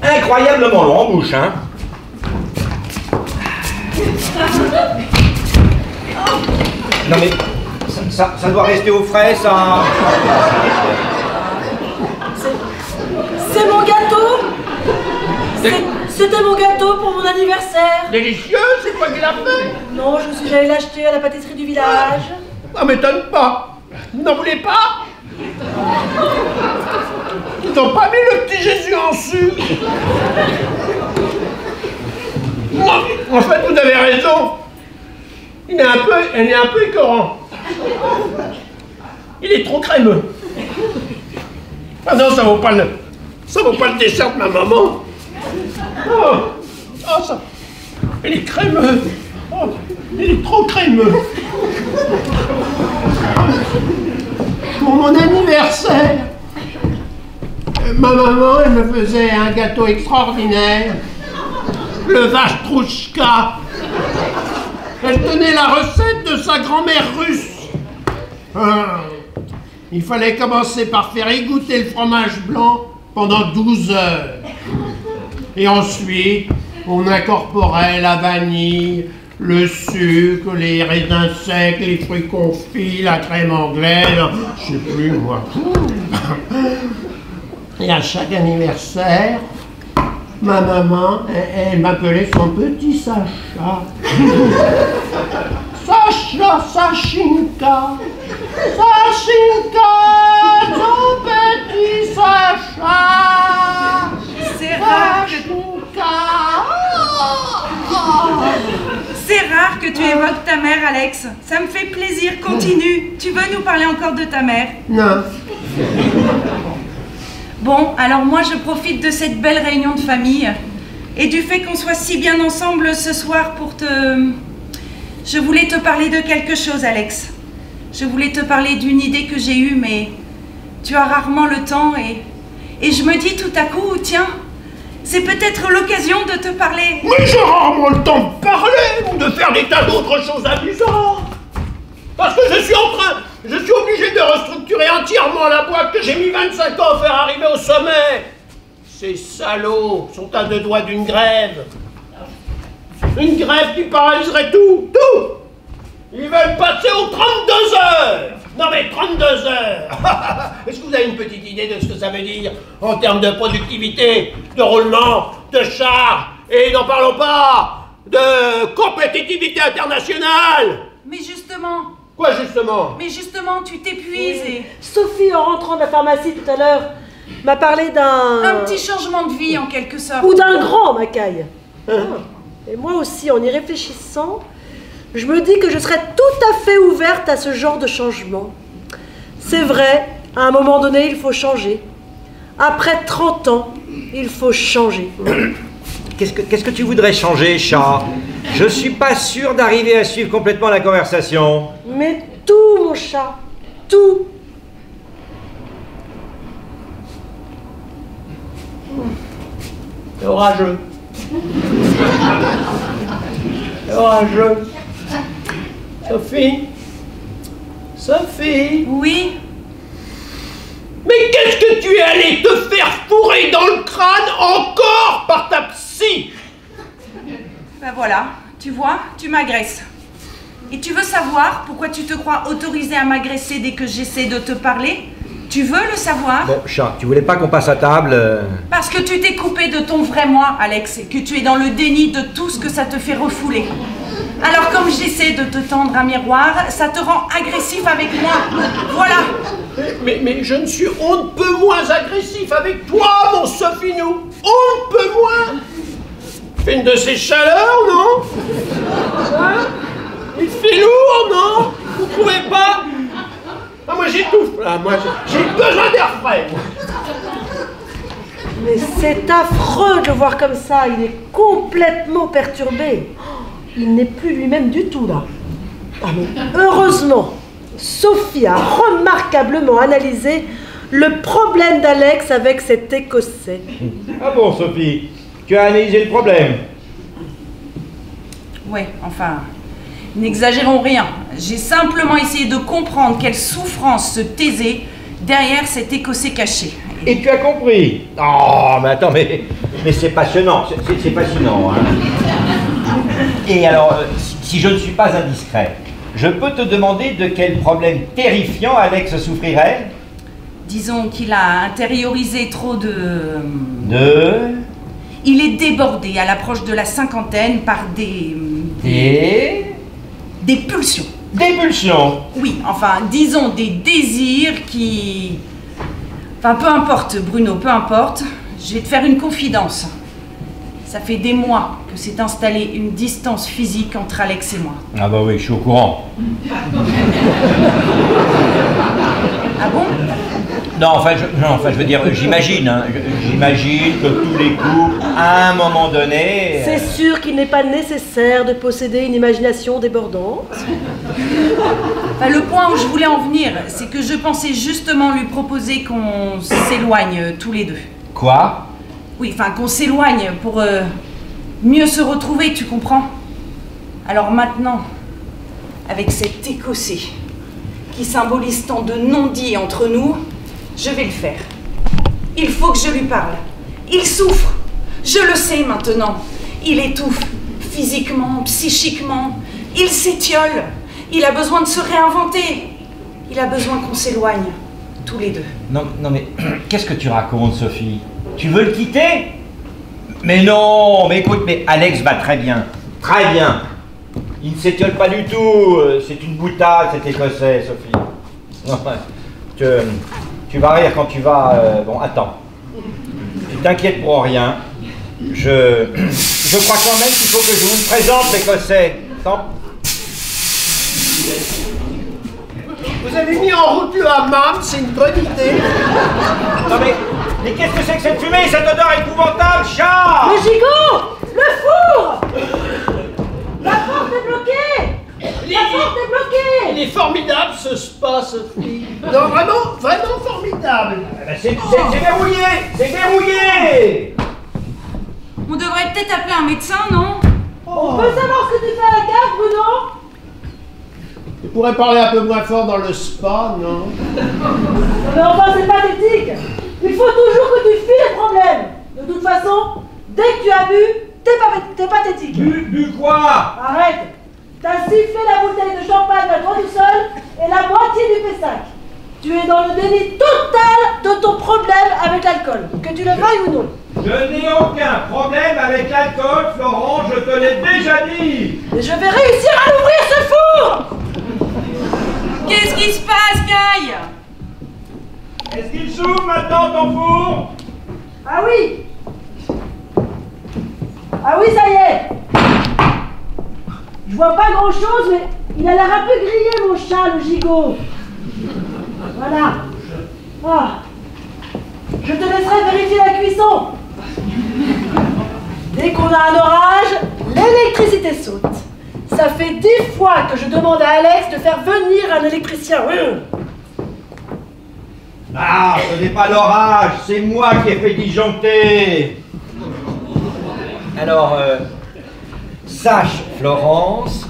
Incroyablement long en bouche, hein. Non mais, ça doit rester au frais, ça. C'est mon gâteau. C'était mon gâteau pour mon anniversaire. Délicieux, c'est quoi qu'il a fait? Non, je suis allée l'acheter à la pâtisserie du village. Ça m'étonne pas. Vous n'en voulez pas? Ils n'ont pas mis le petit Jésus en sucre. Non, en fait, vous avez raison. Il est un peu écœurant. Il est trop crémeux. Ah non, ça vaut pas le dessert de ma maman. Ça. Il est crémeux. Il est trop crémeux. Pour mon anniversaire, ma maman, elle me faisait un gâteau extraordinaire. Le Vastrouchka. Elle tenait la recette de sa grand-mère russe. Il fallait commencer par faire égoutter le fromage blanc pendant 12 heures. Et ensuite, on incorporait la vanille, le sucre, les raisins secs, les fruits confits, la crème anglaise, je sais plus moi. Et à chaque anniversaire, ma maman, elle m'appelait son petit Sacha. Sacha, Sachinka, Sachinka, ton petit Sacha. C'est rare que tu évoques ta mère, Alex. Ça me fait plaisir. Continue. Tu veux nous parler encore de ta mère? Non. Bon, alors moi je profite de cette belle réunion de famille et du fait qu'on soit si bien ensemble ce soir pour Je voulais te parler de quelque chose, Alex. Je voulais te parler d'une idée que j'ai eue, mais tu as rarement le temps et je me dis tout à coup, tiens, c'est peut-être l'occasion de te parler. Mais j'ai rarement le temps de parler ou de faire des tas d'autres choses amusantes. Parce que je suis obligé de restructurer entièrement la boîte que j'ai mis 25 ans à faire arriver au sommet. Ces salauds sont à 2 doigts d'une grève. Une grève qui paralyserait tout. Ils veulent passer aux 32 heures. Non mais 32 heures. Est-ce que vous avez une petite idée de ce que ça veut dire en termes de productivité, de roulement, de charge, et n'en parlons pas de compétitivité internationale? Mais justement... Quoi justement? Mais justement, tu t'épuises et... Sophie, en rentrant de la pharmacie tout à l'heure, m'a parlé d'un... Un petit changement de vie en quelque sorte. Ou d'un grand, Macaille. Et moi aussi, en y réfléchissant, je me dis que je serais tout à fait ouverte à ce genre de changement. C'est vrai, à un moment donné, il faut changer. Après 30 ans, Il faut changer. Qu'est-ce que tu voudrais changer, chat? Je suis pas sûr d'arriver à suivre complètement la conversation. Mais tout, mon chat. Tout. Orageux. Orageux. Sophie? Sophie? Oui? Mais qu'est-ce que tu es allé te faire fourrer dans le crâne encore par ta psy? Ben voilà, tu vois, tu m'agresses. Et tu veux savoir pourquoi tu te crois autorisé à m'agresser dès que j'essaie de te parler? Tu veux le savoir? Bon, chat, tu voulais pas qu'on passe à table Parce que tu t'es coupé de ton vrai moi, Alex, et que tu es dans le déni de tout ce que ça te fait refouler. Alors comme j'essaie de te tendre un miroir, ça te rend agressif avec moi. Voilà. Mais je ne suis on ne peut moins agressif avec toi, mon Sophinou. On ne peut moins. Fait une de ces chaleurs, non? Hein? Il fait lourd, non? Vous trouvez pas? Ah, moi j'étouffe là, moi j'ai besoin d'air frais. Mais c'est affreux de le voir comme ça. Il est complètement perturbé. Il n'est plus lui-même du tout, là. Ah, mais heureusement, Sophie a remarquablement analysé le problème d'Alex avec cet Écossais. Ah bon, Sophie, tu as analysé le problème? Ouais, enfin, n'exagérons rien. J'ai simplement essayé de comprendre quelle souffrance se taisait derrière cet Écossais caché. Et tu as compris? Oh, mais attends, mais c'est passionnant, c'est fascinant. Hein. Et alors, si je ne suis pas indiscret, je peux te demander de quel problème terrifiant Alex souffrirait? Disons qu'il a intériorisé trop de... Il est débordé à l'approche de la cinquantaine par des pulsions. Des pulsions? Oui, enfin, disons des désirs qui... Enfin, peu importe, Bruno, peu importe. Je vais te faire une confidence. Ça fait des mois que s'est installée une distance physique entre Alex et moi. Ah bah oui, je suis au courant. Ah bon? Non, enfin, je veux dire, j'imagine, hein, j'imagine que tous les couples, à un moment donné... C'est sûr qu'il n'est pas nécessaire de posséder une imagination débordante. Enfin, le point où je voulais en venir, c'est que je pensais justement lui proposer qu'on s'éloigne tous les deux. Quoi? Oui, enfin qu'on s'éloigne pour mieux se retrouver, tu comprends? Alors maintenant, avec cet Écossais qui symbolise tant de non-dits entre nous, je vais le faire. Il faut que je lui parle. Il souffre. Je le sais maintenant. Il étouffe physiquement, psychiquement. Il s'étiole. Il a besoin de se réinventer. Il a besoin qu'on s'éloigne, tous les deux. Non, mais qu'est-ce que tu racontes, Sophie? Tu veux le quitter? Mais non, mais écoute, mais Alex va très bien. Très bien. Il ne s'étiole pas du tout. C'est une boutade, cet Écossais, Sophie. Non, tu vas rire quand tu vas... bon, attends. Tu t'inquiètes pour rien. Je crois quand même qu'il faut que je vous présente l'Écossais. Attends. Vous avez mis en route le hammam, c'est une bonne idée. Non mais qu'est-ce que c'est que cette fumée, cette odeur épouvantable, chat? Le gigot! Le four! La porte est bloquée! La porte est bloquée! Il est formidable ce spa, Sophie. Non, vraiment, vraiment formidable. C'est verrouillé! C'est verrouillé! On devrait peut-être appeler un médecin, non? On peut savoir ce que tu fais à la cave, Bruno? Tu pourrais parler un peu moins fort dans le spa, non? Mais enfin, c'est pathétique! Il faut toujours que tu fuis les problèmes! De toute façon, dès que tu as bu, t'es pathétique! Bu quoi? Arrête! T'as sifflé la bouteille de champagne à toi tout seul et la moitié du Pessac! Tu es dans le déni total de ton problème avec l'alcool, que tu le veuilles ou non! Je n'ai aucun problème avec l'alcool, Florent, je te l'ai déjà dit! Et je vais réussir à l'ouvrir ce four! Qu'est-ce qui se passe, Guy? Est-ce qu'il s'ouvre maintenant ton four? Ah oui! Ah oui, ça y est! Je vois pas grand chose, mais il a l'air un peu grillé, mon chat, le gigot! Voilà! Ah! Je te laisserai vérifier la cuisson! Dès qu'on a un orage, l'électricité saute. Ça fait 10 fois que je demande à Alex de faire venir un électricien. Ah, ce n'est pas l'orage, c'est moi qui ai fait disjoncter. Alors, sache, Florence,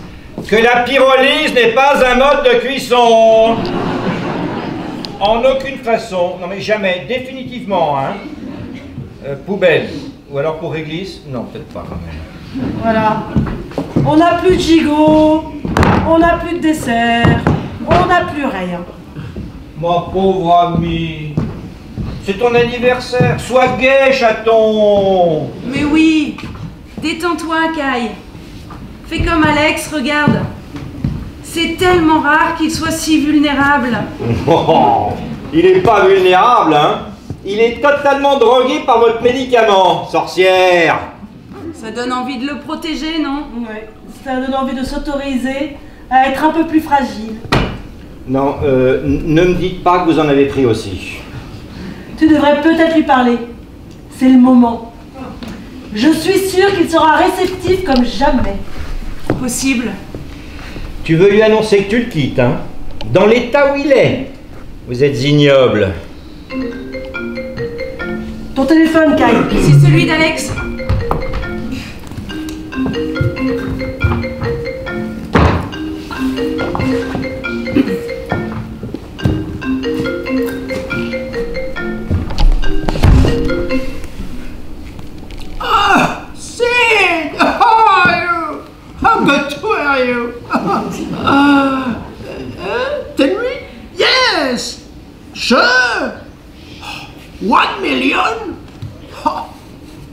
que la pyrolyse n'est pas un mode de cuisson. En aucune façon, non mais jamais, définitivement, hein. Poubelle, ou alors pour réglisse, non, peut-être pas quand même. Voilà. On n'a plus de gigot, on n'a plus de dessert, on n'a plus rien. Ma pauvre amie, c'est ton anniversaire, sois gai, chaton. Mais oui, détends-toi, Kai. Fais comme Alex, regarde. C'est tellement rare qu'il soit si vulnérable. Oh, il n'est pas vulnérable, hein. Il est totalement drogué par votre médicament, sorcière. Ça donne envie de le protéger, non? Ouais, ça donne envie de s'autoriser à être un peu plus fragile. Non, ne me dites pas que vous en avez pris aussi. Tu devrais peut-être lui parler. C'est le moment. Je suis sûre qu'il sera réceptif comme jamais. Possible. Tu veux lui annoncer que tu le quittes, hein? Dans l'état où il est. Vous êtes ignoble. Ton téléphone, Kai. C'est celui d'Alex. Sid! How are you? How good to hear you? Tell me? Yes! Sure! 1 million?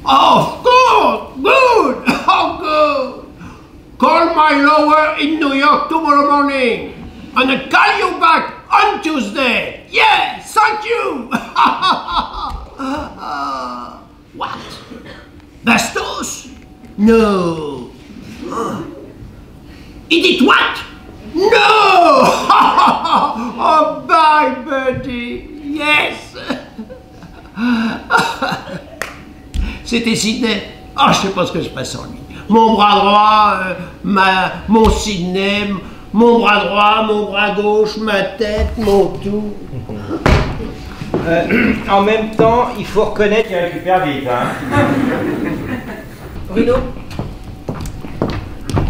Of course! Good! Oh, good! Call my lawyer in New York tomorrow morning, and I'll call you back on Tuesday. Yes, thank you! What? Bastos? No. He did what? No! Oh, bye, Bertie. Yes. C'était Sydney. Oh, je sais pas ce que je fais sans lui. Mon bras droit, mon Sydney, mon bras droit, mon bras gauche, ma tête, mon tout. En même temps, il faut reconnaître qu'il récupère vite, hein. Bruno,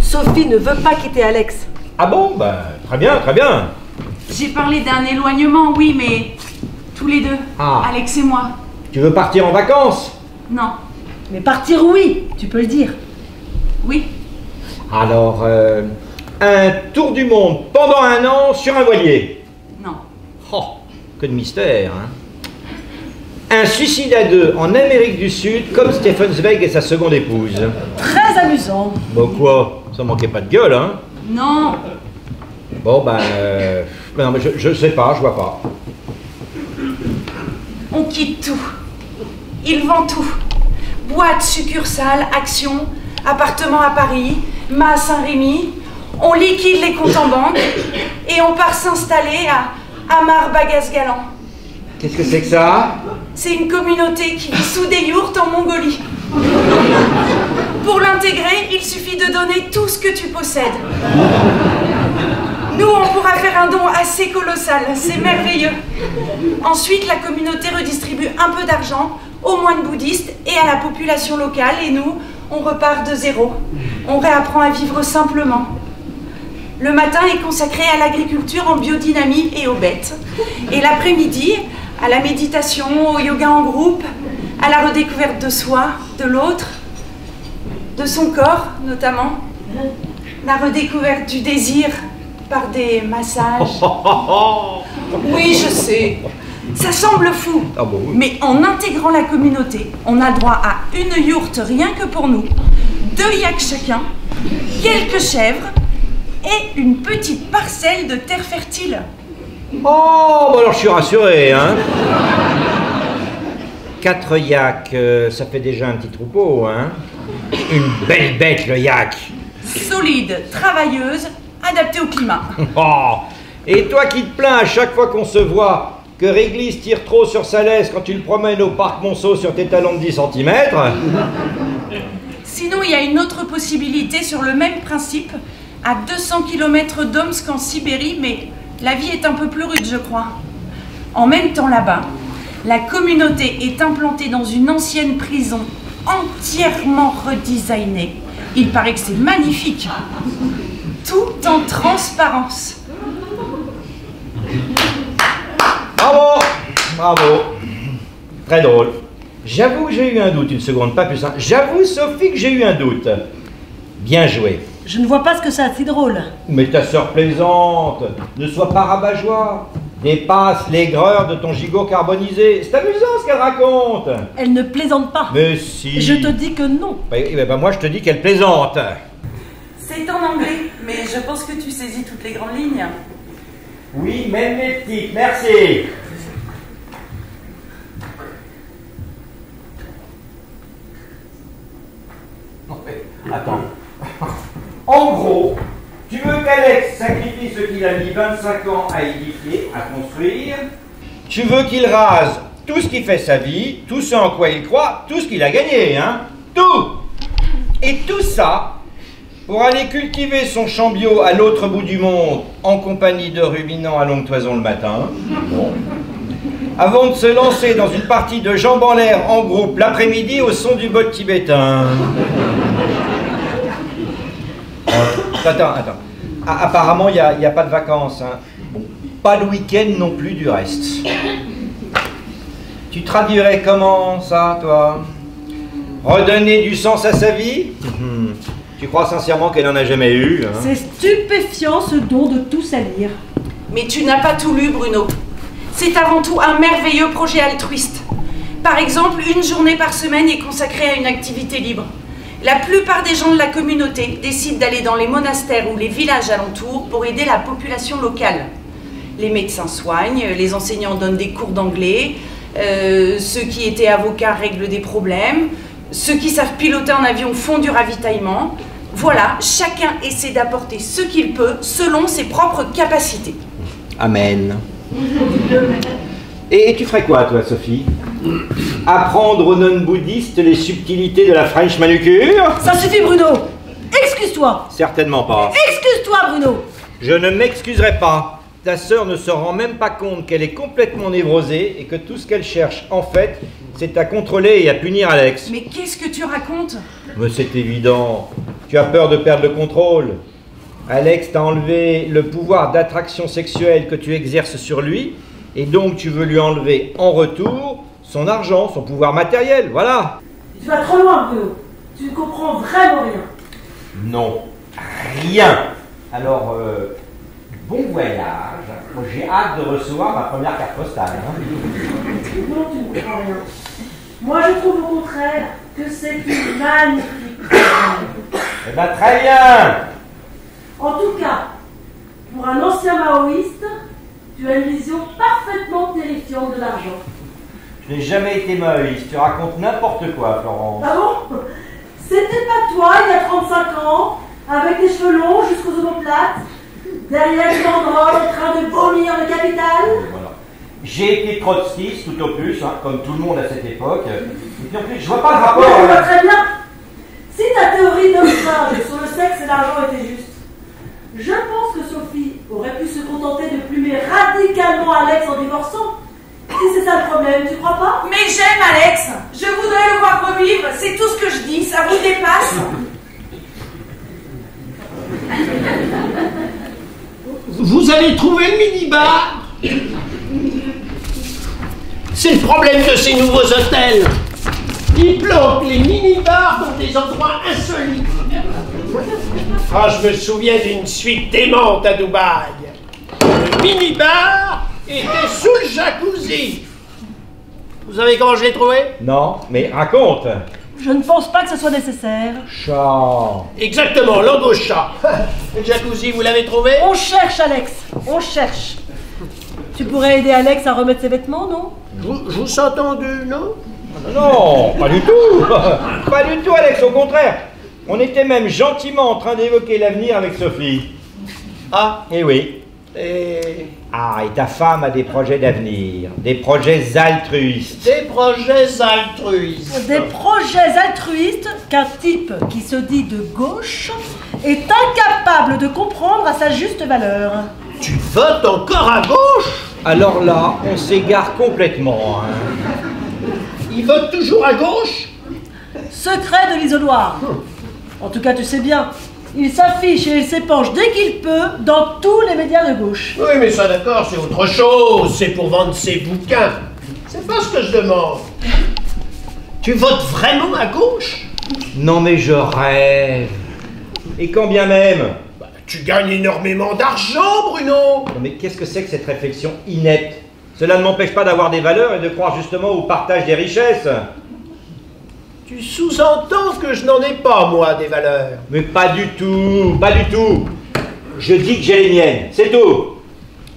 Sophie ne veut pas quitter Alex. Ah bon? Ben, très bien, très bien. J'ai parlé d'un éloignement, oui, mais tous les deux, Ah. Alex et moi. Tu veux partir en vacances? Non, Mais partir, oui, tu peux le dire. oui, Alors, un tour du monde pendant 1 an sur un voilier. non, Oh, que de mystère, hein. Un suicide à 2 en Amérique du Sud, comme Stefan Zweig et sa seconde épouse. Très amusant. Bon quoi? Ça manquait pas de gueule, hein. non. Bon, ben... non, mais je sais pas, je vois pas. On quitte tout. Il vend tout. Boîte, succursale, action, appartement à Paris, mât à Saint-Rémy. On liquide les comptes en banque et on part s'installer à Amar-Bagas-Galan. Qu'est-ce que c'est que ça? C'est une communauté qui vit sous des yourtes en Mongolie. Pour l'intégrer, il suffit de donner tout ce que tu possèdes. Nous, on pourra faire un don assez colossal, c'est merveilleux. Ensuite, la communauté redistribue un peu d'argent aux moines bouddhistes et à la population locale, et nous, on repart de zéro. On réapprend à vivre simplement. Le matin est consacré à l'agriculture en biodynamie et aux bêtes. Et l'après-midi, à la méditation, au yoga en groupe, à la redécouverte de soi, de l'autre, de son corps notamment, la redécouverte du désir par des massages. Oui, je sais, ça semble fou, Ah bon, oui. mais en intégrant la communauté, on a droit à une yourte rien que pour nous, 2 yaks chacun, quelques chèvres et une petite parcelle de terre fertile. Oh, bon alors je suis rassuré, hein. 4 yaks, ça fait déjà un petit troupeau, hein. Une belle bête, le yak. Solide, travailleuse, adaptée au climat. Oh, et toi qui te plains à chaque fois qu'on se voit que Réglisse tire trop sur sa laisse quand tu le promènes au parc Monceau sur tes talons de 10 cm. Sinon, il y a une autre possibilité sur le même principe, à 200 km d'Omsk en Sibérie, mais la vie est un peu plus rude, je crois. En même temps, là-bas, la communauté est implantée dans une ancienne prison entièrement redesignée. Il paraît que c'est magnifique. Tout en transparence. Bravo! Bravo! Très drôle. J'avoue que j'ai eu un doute, une seconde, pas plus. Hein. J'avoue, Sophie, que j'ai eu un doute. Bien joué. Je ne vois pas ce que ça a de si drôle. Mais ta sœur plaisante. Ne sois pas rabat-joie. Dépasse l'aigreur de ton gigot carbonisé. C'est amusant ce qu'elle raconte. Elle ne plaisante pas. Mais si. Je te dis que non. Moi, je te dis qu'elle plaisante. C'est en anglais, mais je pense que tu saisis toutes les grandes lignes. Oui, même les petites. Merci. Attends. En gros, tu veux qu'Alex sacrifie ce qu'il a mis 25 ans à édifier, à construire. Tu veux qu'il rase tout ce qui fait sa vie, tout ce en quoi il croit, tout ce qu'il a gagné, hein. Tout. Et tout ça pour aller cultiver son champ bio à l'autre bout du monde en compagnie de ruminants à longue toison le matin. Bon. Avant de se lancer dans une partie de jambes en l'air en groupe l'après-midi au son du bol tibétain. Attends. Apparemment, il n'y a pas de vacances. Hein. Bon, pas le week-end non plus du reste. Tu traduirais comment ça, toi? Redonner du sens à sa vie? Tu crois sincèrement qu'elle n'en a jamais eu, hein? C'est stupéfiant ce don de tout salir. Mais tu n'as pas tout lu, Bruno. C'est avant tout un merveilleux projet altruiste. Par exemple, une journée par semaine est consacrée à une activité libre. La plupart des gens de la communauté décident d'aller dans les monastères ou les villages alentours pour aider la population locale. Les médecins soignent, les enseignants donnent des cours d'anglais, ceux qui étaient avocats règlent des problèmes, ceux qui savent piloter un avion font du ravitaillement. Voilà, chacun essaie d'apporter ce qu'il peut selon ses propres capacités. Amen. Et tu ferais quoi, toi, Sophie? Apprendre aux non-bouddhistes les subtilités de la French manucure? Ça suffit, Bruno. Excuse-toi. Certainement pas. Excuse-toi, Bruno. Je ne m'excuserai pas. Ta sœur ne se rend même pas compte qu'elle est complètement névrosée et que tout ce qu'elle cherche, en fait, c'est à contrôler et à punir Alex. Mais qu'est-ce que tu racontes? Mais c'est évident. Tu as peur de perdre le contrôle. Alex t'a enlevé le pouvoir d'attraction sexuelle que tu exerces sur lui, et donc tu veux lui enlever en retour son argent, son pouvoir matériel, voilà. Tu vas trop loin, Bruno. Tu ne comprends vraiment rien. Non, rien. Alors, bon voyage. J'ai hâte de recevoir ma première carte postale. Hein. Non, tu ne comprends rien. Moi, je trouve au contraire que c'est une magnifique. Eh ben, très bien. En tout cas, pour un ancien maoïste, tu as une vision parfaitement terrifiante de l'argent. Je n'ai jamais été maoïste. Tu racontes n'importe quoi, Florence. Ah bon? C'était pas toi, il y a 35 ans, avec des cheveux longs jusqu'aux omoplates, derrière une banderole en train de vomir le capital? Voilà. J'ai été trotskiste tout au plus, hein, comme tout le monde à cette époque. Et puis en plus, je vois pas le rapport. Je vois très bien. Si ta théorie d'Oxford sur le sexe et l'argent était juste, je pense que Sophie aurait pu se contenter de plumer radicalement Alex en divorçant. Si c'est ça le problème, tu crois pas? Mais j'aime Alex. Je voudrais le voir revivre. C'est tout ce que je dis. Ça vous dépasse? Vous allez trouver le minibar. C'est le problème de ces nouveaux hôtels. Ils planquent les minibars dans des endroits insolites. Ah, je me souviens d'une suite démente à Dubaï. Le minibar était sous le jacuzzi. Vous savez comment je l'ai trouvé? Non, mais raconte. Je ne pense pas que ce soit nécessaire. Chat. Exactement, l'embauche chat. Le jacuzzi, vous l'avez trouvé? On cherche, Alex. On cherche. Tu pourrais aider Alex à remettre ses vêtements, non? Je vous sens tendu, non? Non, pas du tout. Pas du tout, Alex, au contraire. On était même gentiment en train d'évoquer l'avenir avec Sophie. Ah, eh oui. Et... Ah, et ta femme a des projets d'avenir, des projets altruistes. Des projets altruistes. Des projets altruistes qu'un type qui se dit de gauche est incapable de comprendre à sa juste valeur. Tu votes encore à gauche? Alors là, on s'égare complètement. Hein. Il vote toujours à gauche? Secret de l'isoloir. En tout cas, tu sais bien, il s'affiche et il s'épanche dès qu'il peut dans tous les médias de gauche. Oui, mais ça d'accord, c'est autre chose. C'est pour vendre ses bouquins. C'est pas ce que je demande. Tu votes vraiment à gauche? Non mais je rêve. Et quand bien même. Bah, tu gagnes énormément d'argent, Bruno. Non mais qu'est-ce que c'est que cette réflexion inepte? Cela ne m'empêche pas d'avoir des valeurs et de croire justement au partage des richesses. Tu sous-entends que je n'en ai pas, moi, des valeurs. Mais pas du tout, pas du tout. Je dis que j'ai les miennes, c'est tout.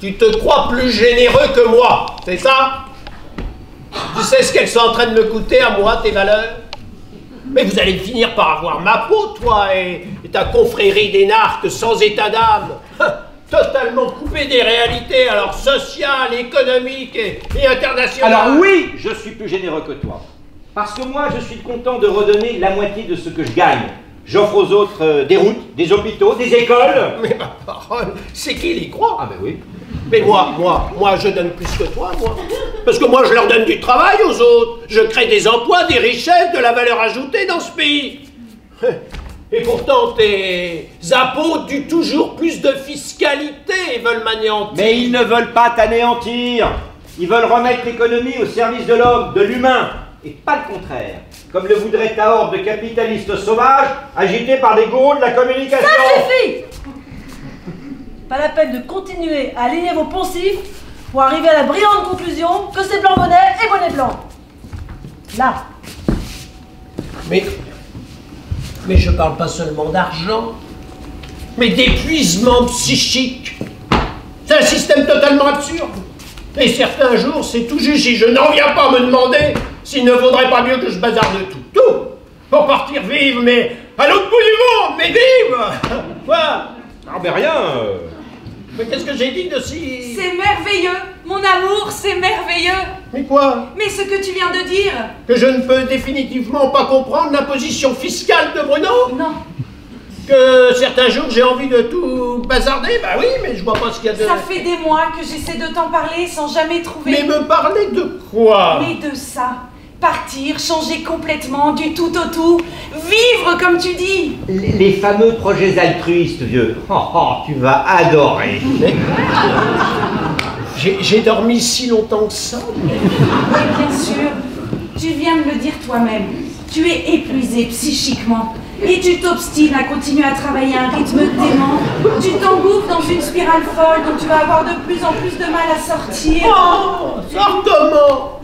Tu te crois plus généreux que moi, c'est ça? Tu sais ce qu'elles sont en train de me coûter à moi, tes valeurs? Mais vous allez finir par avoir ma peau, toi, et ta confrérie d'énarques sans état d'âme. Totalement coupé des réalités, alors sociales, économiques et internationales. Alors oui, je suis plus généreux que toi. Parce que moi, je suis content de redonner la moitié de ce que je gagne. J'offre aux autres des routes, des hôpitaux, des écoles. Mais ma parole, c'est qu'il y croit. Ah ben oui. Mais moi, je donne plus que toi, moi. Parce que moi, je leur donne du travail aux autres. Je crée des emplois, des richesses, de la valeur ajoutée dans ce pays. Et pourtant, tes impôts du toujours plus de fiscalité veulent m'anéantir. Mais ils ne veulent pas t'anéantir. Ils veulent remettre l'économie au service de l'homme, de l'humain. Et pas le contraire, comme le voudrait ta horde de capitalistes sauvages agités par des gourous de la communication. Ça suffit! Pas la peine de continuer à aligner vos poncifs pour arriver à la brillante conclusion que c'est blanc bonnet et bonnet blanc. Là. Mais je parle pas seulement d'argent, mais d'épuisement psychique. C'est un système totalement absurde. Et certains jours, c'est tout juste si je n'en viens pas à me demander s'il ne vaudrait pas mieux que je bazarde tout, pour partir vivre, mais à l'autre bout du monde, mais vivre. Quoi? Ah ben rien. Mais qu'est-ce que j'ai dit de si... C'est merveilleux, mon amour, c'est merveilleux. Mais quoi? Mais ce que tu viens de dire... Que je ne peux définitivement pas comprendre l'imposition fiscale de Bruno? Non. Que certains jours j'ai envie de tout bazarder? Bah oui, mais je vois pas ce qu'il y a de... Ça fait des mois que j'essaie de t'en parler sans jamais trouver... Mais me parler de quoi? Mais de ça. Partir, changer complètement, du tout au tout, vivre comme tu dis. Les fameux projets altruistes, vieux. Oh, tu vas adorer. J'ai dormi si longtemps que ça. Oui, bien sûr. Tu viens de le dire toi-même. Tu es épuisé psychiquement. Et tu t'obstines à continuer à travailler à un rythme dément. Tu t'engouffres dans une spirale folle dont tu vas avoir de plus en plus de mal à sortir. Oh, sors comment?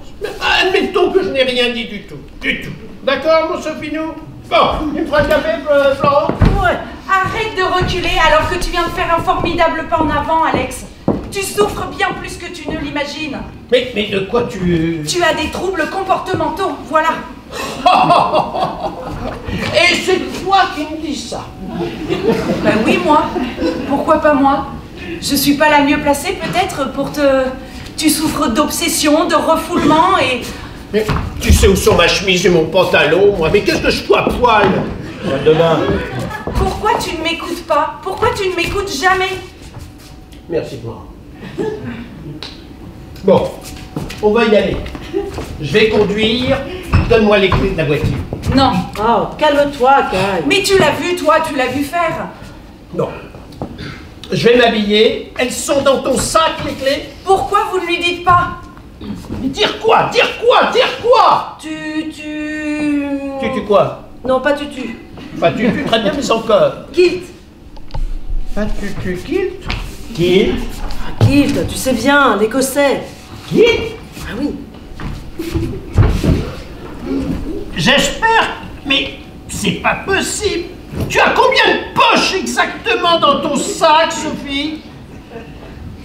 Admettons que je n'ai rien dit du tout. Du tout. D'accord, mon Sofinou? Bon, il me fera un café, Florent? Ouais. Arrête de reculer alors que tu viens de faire un formidable pas en avant, Alex. Tu souffres bien plus que tu ne l'imagines. Mais de quoi tu... Tu as des troubles comportementaux, voilà. Et c'est toi qui me dis ça? Ben oui, moi. Pourquoi pas moi? Je suis pas la mieux placée peut-être pour te... Tu souffres d'obsession, de refoulement et... Mais tu sais où sont ma chemise et mon pantalon, moi? Mais qu'est-ce que je fous à poil? Demain. Pourquoi tu ne m'écoutes pas? Pourquoi tu ne m'écoutes jamais? Merci, moi. Bon, on va y aller. Je vais conduire. Donne-moi les clés de la voiture. Non. Oh, calme-toi, Kai. Mais tu l'as vu, toi, tu l'as vu faire. Non. Je vais m'habiller. Elles sont dans ton sac, les clés. Pourquoi vous ne lui dites pas? Mais dire quoi? Dire quoi? Dire quoi? Tu quoi? Non, pas tutu. Pas tu, très bien, mais encore. Kilt. Pas tu, kilt? Qui? Kilt, tu sais bien, l'écossais. Qui? Ah oui. J'espère, mais c'est pas possible. Tu as combien de poches exactement dans ton sac, Sophie?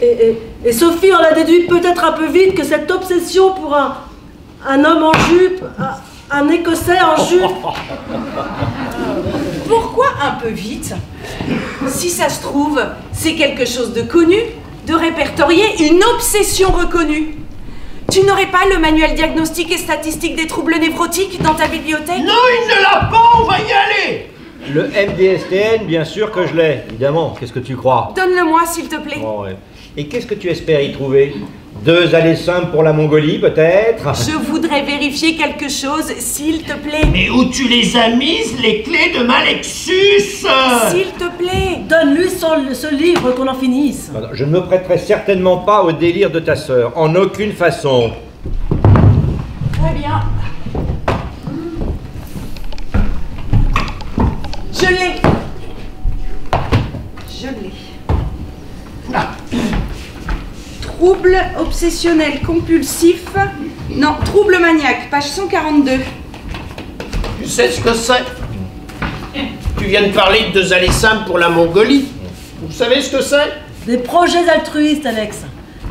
Et Sophie en a déduit peut-être un peu vite que cette obsession pour un homme en jupe, un écossais en jupe... Pourquoi un peu vite? Si ça se trouve, c'est quelque chose de connu. de répertorier une obsession reconnue. Tu n'aurais pas le manuel diagnostique et statistique des troubles névrotiques dans ta bibliothèque? Non, il ne l'a pas, on va y aller. Le MDSTN, bien sûr que je l'ai, évidemment. Qu'est-ce que tu crois? Donne-le-moi, s'il te plaît. Oh, ouais. Et qu'est-ce que tu espères y trouver? 2 allées simples pour la Mongolie, peut-être? Je voudrais vérifier quelque chose, s'il te plaît. Mais où tu les as mises, les clés de ma Lexus? S'il te plaît. Donne-lui ce livre qu'on en finisse. Non, je ne me prêterai certainement pas au délire de ta sœur, en aucune façon. Très bien. Je l'ai. Je l'ai. Trouble obsessionnel compulsif. Non, trouble maniaque, page 142. Tu sais ce que c'est? Tu viens de parler de 2 allées simples pour la Mongolie. Vous savez ce que c'est? Des projets altruistes, Alex.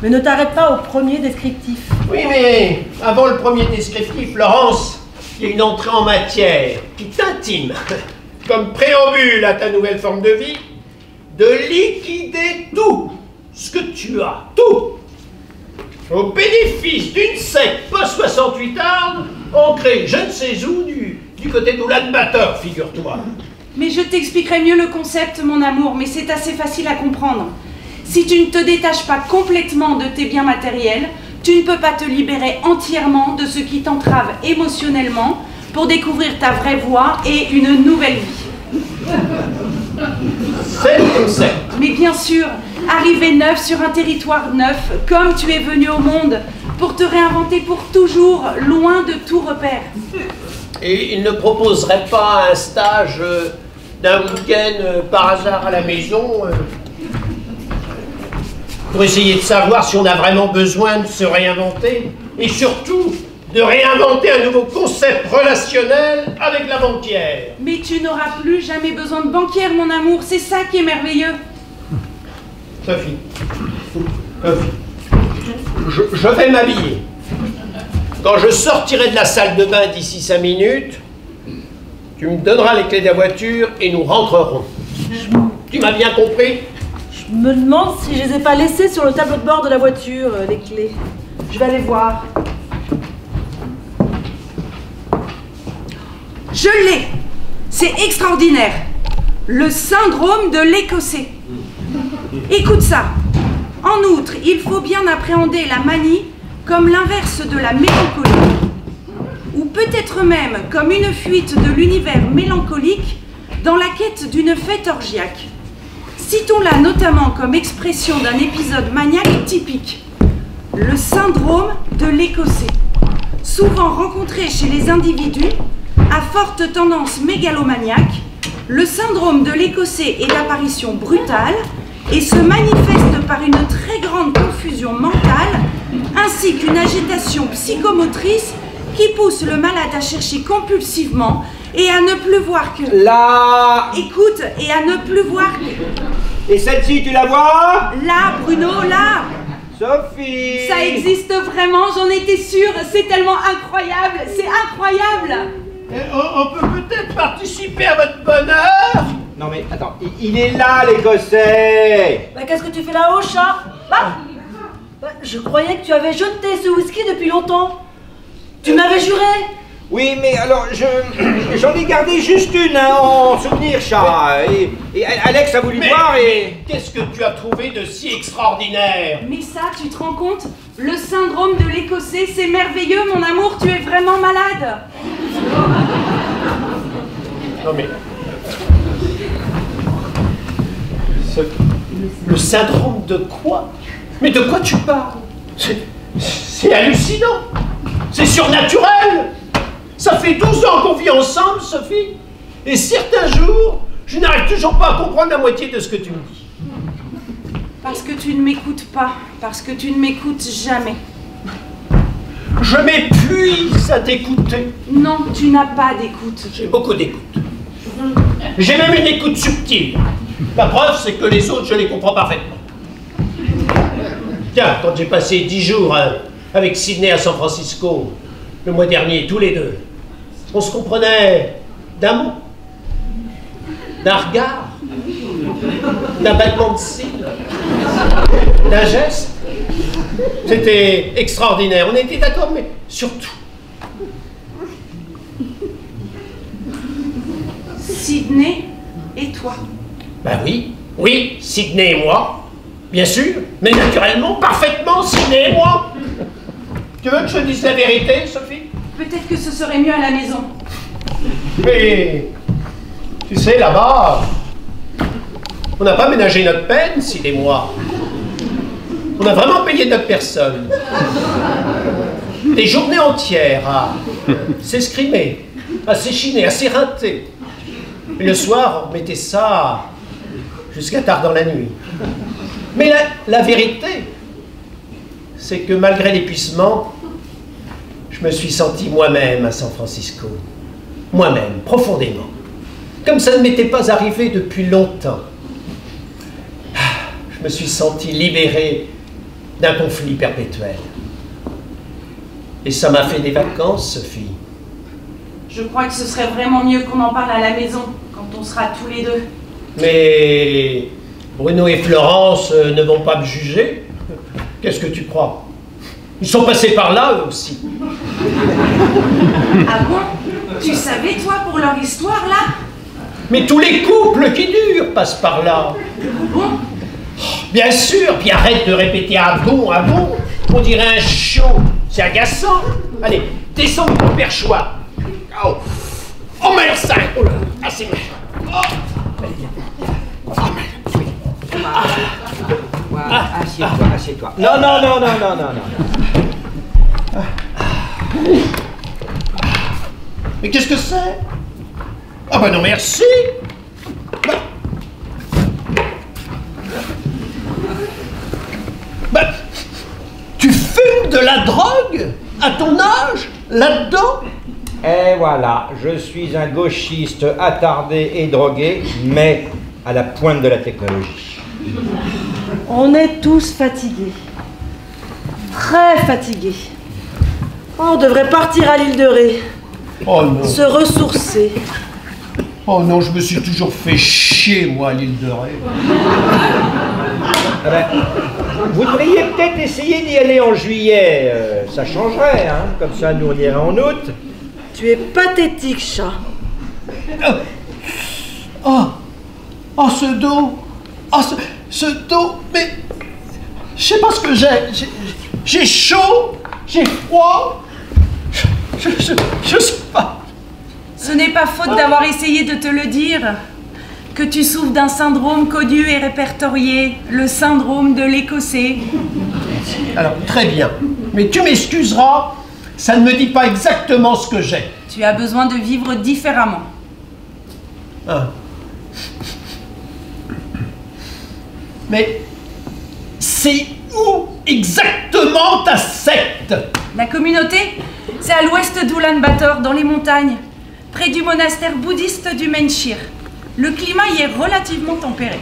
Mais ne t'arrête pas au premier descriptif. Oui, mais avant le premier descriptif, Laurence, il y a une entrée en matière qui t'intime, comme préambule à ta nouvelle forme de vie, de liquider tout ce que tu as, tout, au bénéfice d'une secte post-68arde ancrée je ne sais où du côté d'Oulan-Bator, figure-toi. Mais je t'expliquerai mieux le concept, mon amour, mais c'est assez facile à comprendre. Si tu ne te détaches pas complètement de tes biens matériels, tu ne peux pas te libérer entièrement de ce qui t'entrave émotionnellement pour découvrir ta vraie voie et une nouvelle vie. C'est le concept. Mais bien sûr, arriver neuf sur un territoire neuf, comme tu es venu au monde, pour te réinventer pour toujours, loin de tout repère. Et il ne proposerait pas un stage d'un week-end par hasard à la maison pour essayer de savoir si on a vraiment besoin de se réinventer et surtout de réinventer un nouveau concept relationnel avec la banquière. Mais tu n'auras plus jamais besoin de banquière, mon amour, c'est ça qui est merveilleux. Sophie, je vais m'habiller. Quand je sortirai de la salle de bain d'ici 5 minutes, tu me donneras les clés de la voiture et nous rentrerons. Tu m'as bien compris? Je me demande si je les ai pas laissées sur le tableau de bord de la voiture, les clés. Je vais aller voir. Je l'ai. C'est extraordinaire. Le syndrome de l'Écossais. Écoute ça. En outre, il faut bien appréhender la manie comme l'inverse de la mélancolie, ou peut-être même comme une fuite de l'univers mélancolique dans la quête d'une fête orgiaque. Citons-la notamment comme expression d'un épisode maniaque typique, le syndrome de l'Écossais, souvent rencontré chez les individus à forte tendance mégalomaniaque. Le syndrome de l'Écossais est d'apparition brutale et se manifeste par une très grande confusion mentale ainsi qu'une agitation psychomotrice qui pousse le malade à chercher compulsivement et à ne plus voir que... Là. Écoute, et à ne plus voir que... Et celle-ci, tu la vois? Là, Bruno, là. Sophie. Ça existe vraiment, j'en étais sûre, c'est tellement incroyable, c'est incroyable. On peut peut-être participer à votre bonheur? Non mais attends, il est là l'Écossais. Bah, qu'est-ce que tu fais là-haut, chat? Je croyais que tu avais jeté ce whisky depuis longtemps. Tu m'avais juré. Oui, mais alors, j'en ai gardé juste une, hein, en souvenir, chat. Et Alex a voulu boire et... Mais qu'est-ce que tu as trouvé de si extraordinaire? Mais ça, tu te rends compte? Le syndrome de l'Écossais, c'est merveilleux, mon amour, tu es vraiment malade. Non mais... Le syndrome de quoi? Mais de quoi tu parles? C'est hallucinant. C'est surnaturel. Ça fait 12 ans qu'on vit ensemble, Sophie. Et certains jours, je n'arrive toujours pas à comprendre la moitié de ce que tu me dis. Parce que tu ne m'écoutes pas. Parce que tu ne m'écoutes jamais. Je m'épuise à t'écouter. Non, tu n'as pas d'écoute. J'ai beaucoup d'écoute. J'ai même une écoute subtile. La preuve, c'est que les autres, je les comprends parfaitement. Tiens, quand j'ai passé 10 jours avec Sydney à San Francisco, le mois dernier, tous les deux, on se comprenait d'un mot, d'un regard. d'un battement de cils, d'un geste. C'était extraordinaire. On était d'accord, mais surtout. Sidney et toi. Ben oui, oui, Sidney et moi. Bien sûr, mais naturellement, parfaitement, Sidney et moi. Tu veux que je te dise la vérité, Sophie? Peut-être que ce serait mieux à la maison. Mais, tu sais, là-bas, on n'a pas ménagé notre peine, Sidney et moi. On a vraiment payé notre personne. Des journées entières à s'escrimer, à s'échiner, à s'éreinter. Et le soir, on mettait ça jusqu'à tard dans la nuit. Mais la vérité, c'est que malgré l'épuisement, je me suis senti moi-même à San Francisco. Moi-même, profondément. Comme ça ne m'était pas arrivé depuis longtemps. Je me suis senti libéré d'un conflit perpétuel. Et ça m'a fait des vacances, Sophie. Je crois que ce serait vraiment mieux qu'on en parle à la maison, quand on sera tous les deux. Mais Bruno et Florence ne vont pas me juger. Qu'est-ce que tu crois? Ils sont passés par là, eux aussi. Ah bon? Tu savais, toi, pour leur histoire, là? Mais tous les couples qui durent passent par là. Bon? Bien sûr, puis arrête de répéter ah bon, on dirait un chiot. C'est agaçant. Allez, descends de ton perchoir. Oh, oh merde, ça. Oh là, ah, c'est mal. Oh, Assieds-toi, assieds-toi. Non, non, non, non, non, non, non. Mais qu'est-ce que c'est? Ah bah non, merci. Bah, tu fumes de la drogue à ton âge, là-dedans? Et voilà, je suis un gauchiste attardé et drogué, mais à la pointe de la technologie. On est tous fatigués. Très fatigués. On devrait partir à l'île de Ré. Oh non. Se ressourcer. Oh non, je me suis toujours fait chier, moi, à l'île de Ré. Ah ben, vous devriez peut-être essayer d'y aller en juillet, ça changerait, hein, comme ça nous on irait en août. Tu es pathétique, chat. Oh, oh, ce dos. Oh, ce dos. Mais je sais pas ce que j'ai. J'ai chaud, j'ai froid. Je sais pas. Ce n'est pas faute d'avoir essayé de te le dire. Que tu souffres d'un syndrome connu et répertorié, le syndrome de l'Écossais. Alors, très bien. Mais tu m'excuseras, ça ne me dit pas exactement ce que j'ai. Tu as besoin de vivre différemment. Ah. Mais c'est où exactement ta secte? La communauté, c'est à l'ouest d'Oulan-Bator, dans les montagnes, près du monastère bouddhiste du Menshir. Le climat y est relativement tempéré.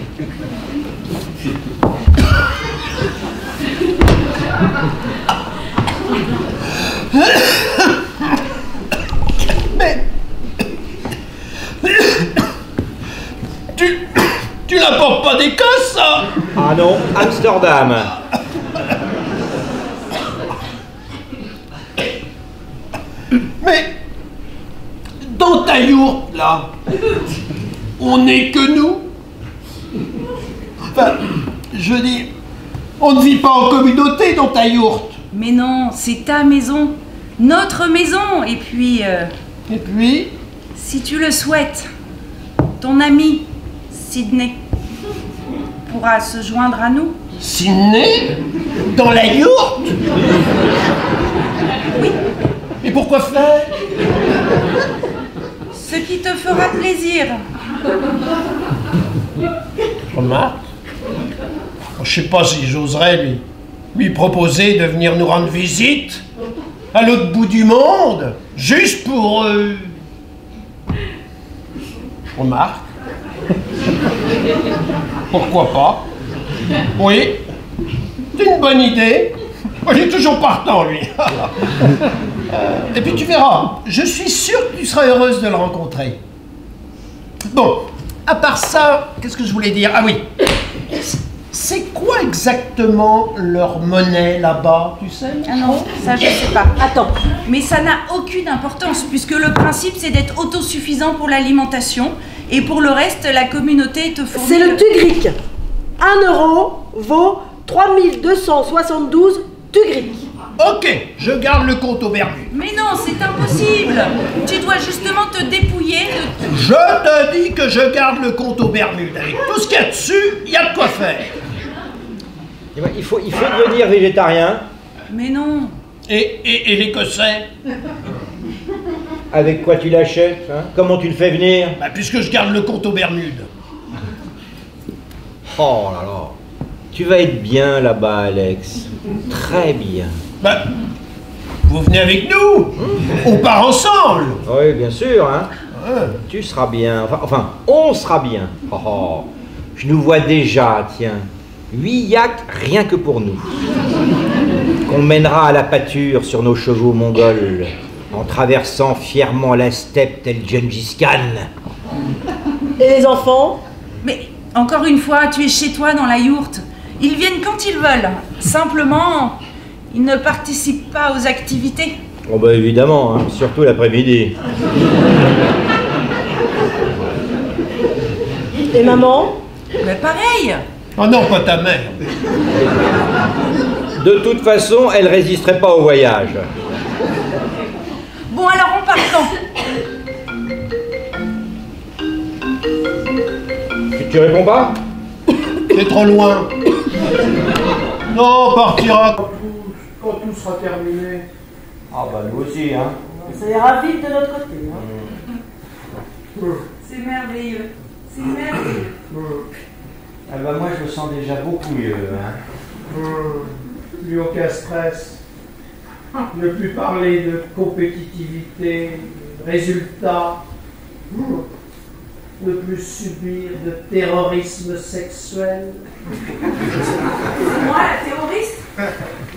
Mais tu l'apportes pas d'Écosse, ça? Ah non, Amsterdam. Mais dans ta yourte, là, on n'est que nous. Enfin, je dis, on ne vit pas en communauté dans ta yourte. Mais non, c'est ta maison, notre maison. Et puis, Et puis, si tu le souhaites, ton ami, Sidney, pourra se joindre à nous. Sidney? Dans la yourte? Oui, Et pourquoi faire? ce qui te fera plaisir. Remarque, je sais pas si j'oserais lui proposer de venir nous rendre visite à l'autre bout du monde, juste pour... Remarque. Pourquoi pas? Oui, c'est une bonne idée. Moi, il est toujours partant, lui. Et puis tu verras, je suis sûr que tu seras heureuse de le rencontrer. Bon, à part ça, qu'est-ce que je voulais dire? Ah oui, c'est quoi exactement leur monnaie là-bas, tu sais? Ah non, ça je sais pas. Attends. Mais ça n'a aucune importance, puisque le principe c'est d'être autosuffisant pour l'alimentation, et pour le reste, la communauté te fournit... C'est le tugric. 1 euro vaut 3272 tugric. Ok, je garde le compte au Bermudes. Mais non, c'est impossible. Tu dois justement te dépouiller de... Je te dis que je garde le compte au Bermudes. Avec tout ce qu'il y a dessus, il y a de quoi faire. Il faut devenir végétarien. Mais non. Et l'Écossais? Avec quoi tu l'achètes, hein? Comment tu le fais venir? Bah, puisque je garde le compte aux Bermudes. Oh là là. Tu vas être bien là-bas, Alex. Très bien. Bah, vous venez avec nous. On part ensemble. Oui, bien sûr, hein. Ouais. Tu seras bien. Enfin, on sera bien. Oh, oh. Je nous vois déjà, tiens. 8 yaks rien que pour nous. Qu'on mènera à la pâture sur nos chevaux mongols, en traversant fièrement la steppe tel Gengis Khan. Et les enfants? Mais encore une fois, tu es chez toi dans la yourte. Ils viennent quand ils veulent. Simplement, ils ne participent pas aux activités. Oh bah évidemment, hein, surtout l'après-midi. Et maman? Mais pareil. Oh non, pas ta mère. De toute façon, elle résisterait pas au voyage. Bon, alors on part quand? Tu réponds pas? C'est trop loin. Non, on partira quand tout sera terminé. Ah bah nous aussi, hein. Ça ira vite de notre côté. Hein. C'est merveilleux. C'est merveilleux. Ah bah moi je me sens déjà beaucoup mieux, hein. Plus aucun stress. Ne plus parler de compétitivité, de résultats. Ne plus subir de terrorisme sexuel. Moi, la terroriste?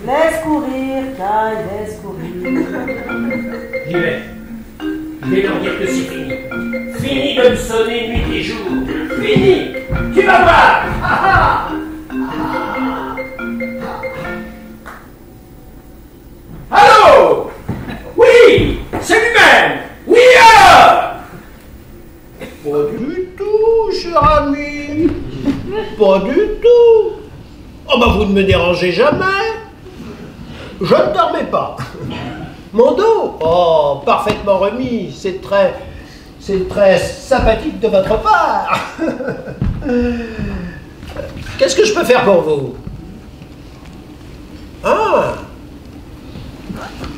Laisse courir, Kai, laisse courir. J'y vais. Je vais leur dire que c'est fini. Fini de me sonner nuit et jour. Fini. Tu vas voir. Ah, ah. Allô? Oui, c'est lui-même. Oui, Pas du tout, cher ami. Pas du tout. Oh bah vous ne me dérangez jamais. Je ne dormais pas. Mon dos? Oh, parfaitement remis. C'est très sympathique de votre part. Qu'est-ce que je peux faire pour vous? Ah.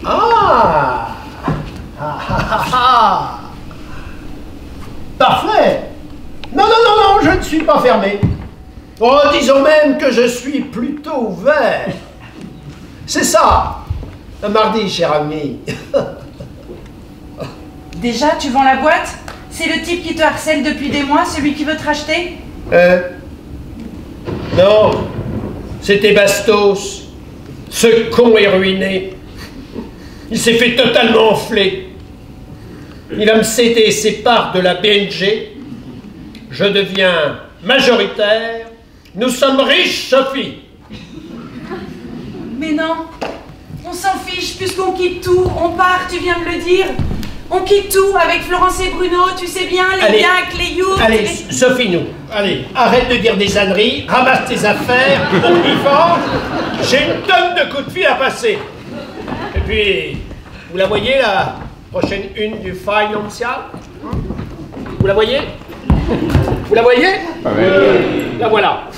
Ah. Ah, ah, ah. Parfait. Non, non, non, non, je ne suis pas fermé. Oh, disons même que je suis plutôt ouvert. C'est ça. Un mardi, cher ami. Déjà, tu vends la boîte? C'est le type qui te harcèle depuis des mois, celui qui veut te racheter? Non. C'était Bastos. Ce con est ruiné. Il s'est fait totalement enfler. Il va me céder ses parts de la BNG. Je deviens majoritaire. Nous sommes riches, Sophie. Mais non, on s'en fiche puisqu'on quitte tout. On part, tu viens de le dire. On quitte tout avec Florence et Bruno, tu sais bien, les yaks, les yourtes... Allez, Sophie, nous. Allez, arrête de dire des âneries, ramasse tes affaires, on y va. J'ai une tonne de coups de fil à passer. Et puis, vous la voyez, la prochaine une du Financial? Vous la voyez? Vous la voyez? La voilà.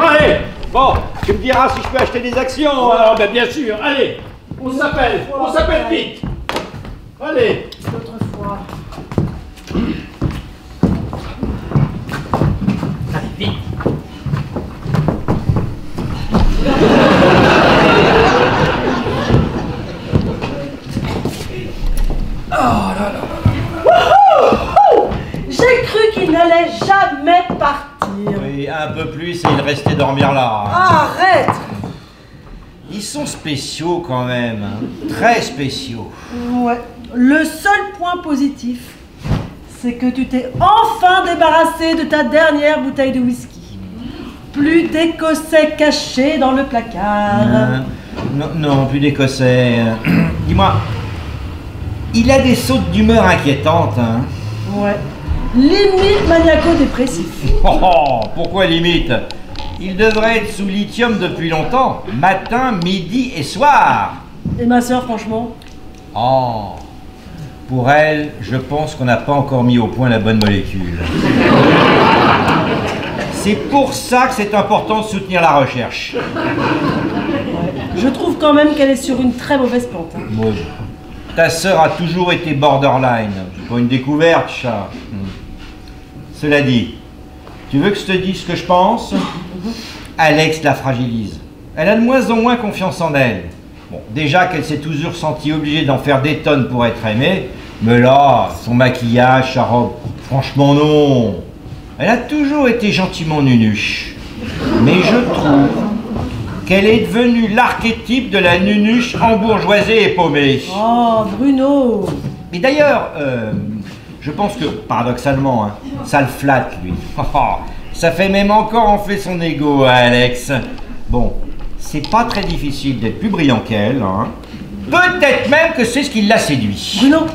Allez. Bon, tu me diras si je peux acheter des actions. Ah, ben bien sûr, allez. On s'appelle vite. Allez. Autrefois. Allez, vite. J'ai cru qu'il n'allait jamais partir. Oui, un peu plus et il restait dormir là. Arrête. Ils sont spéciaux quand même, hein. Très spéciaux. Ouais. Le seul point positif, c'est que tu t'es enfin débarrassé de ta dernière bouteille de whisky. Plus d'écossais cachés dans le placard. Non, plus d'écossais. Dis-moi, il a des sautes d'humeur inquiétantes, hein? Ouais. Limite maniaco-dépressif. Oh, pourquoi limite? Il devrait être sous lithium depuis longtemps. Matin, midi et soir. Et ma soeur, franchement? Oh, pour elle, je pense qu'on n'a pas encore mis au point la bonne molécule. C'est pour ça que c'est important de soutenir la recherche. Je trouve quand même qu'elle est sur une très mauvaise pente. Hein. Bon, ta sœur a toujours été borderline. C'est pas une découverte, chat. Cela dit, tu veux que je te dise ce que je pense? Alex la fragilise. Elle a de moins en moins confiance en elle. Bon, déjà qu'elle s'est toujours sentie obligée d'en faire des tonnes pour être aimée, mais là, son maquillage, sa robe, franchement non. Elle a toujours été gentiment nunuche. Mais je trouve qu'elle est devenue l'archétype de la nunuche embourgeoisée et paumée. Oh, Bruno! Mais d'ailleurs, je pense que, paradoxalement, hein, ça le flatte, lui. Ça fait même encore enfler son ego à Alex. Bon, c'est pas très difficile d'être plus brillant qu'elle, hein. Peut-être même que c'est ce qui l'a séduit. Bruno!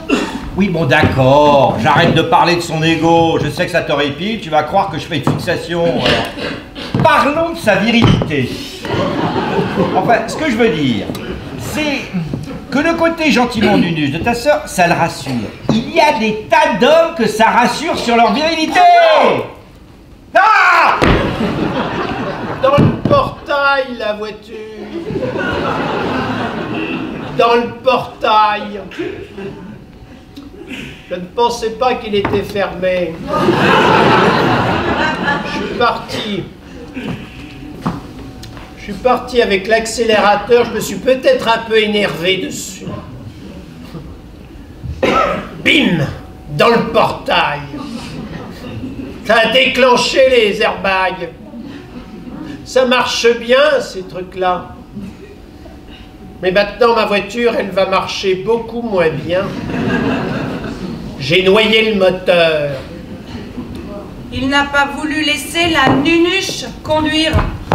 Oui, bon, d'accord, j'arrête de parler de son ego. Je sais que ça t'horripile, tu vas croire que je fais une fixation. Parlons de sa virilité. Enfin, ce que je veux dire, c'est que le côté gentiment nunuche de ta sœur, ça le rassure. Il y a des tas d'hommes que ça rassure sur leur virilité. Ah! Dans le portail, la voiture. Dans le portail. Je ne pensais pas qu'il était fermé. Je suis parti avec l'accélérateur, je me suis peut-être un peu énervé dessus. Bim! Dans le portail. Ça a déclenché les airbags. Ça marche bien, ces trucs-là. Mais maintenant, ma voiture, elle va marcher beaucoup moins bien. J'ai noyé le moteur. Il n'a pas voulu laisser la nunuche conduire.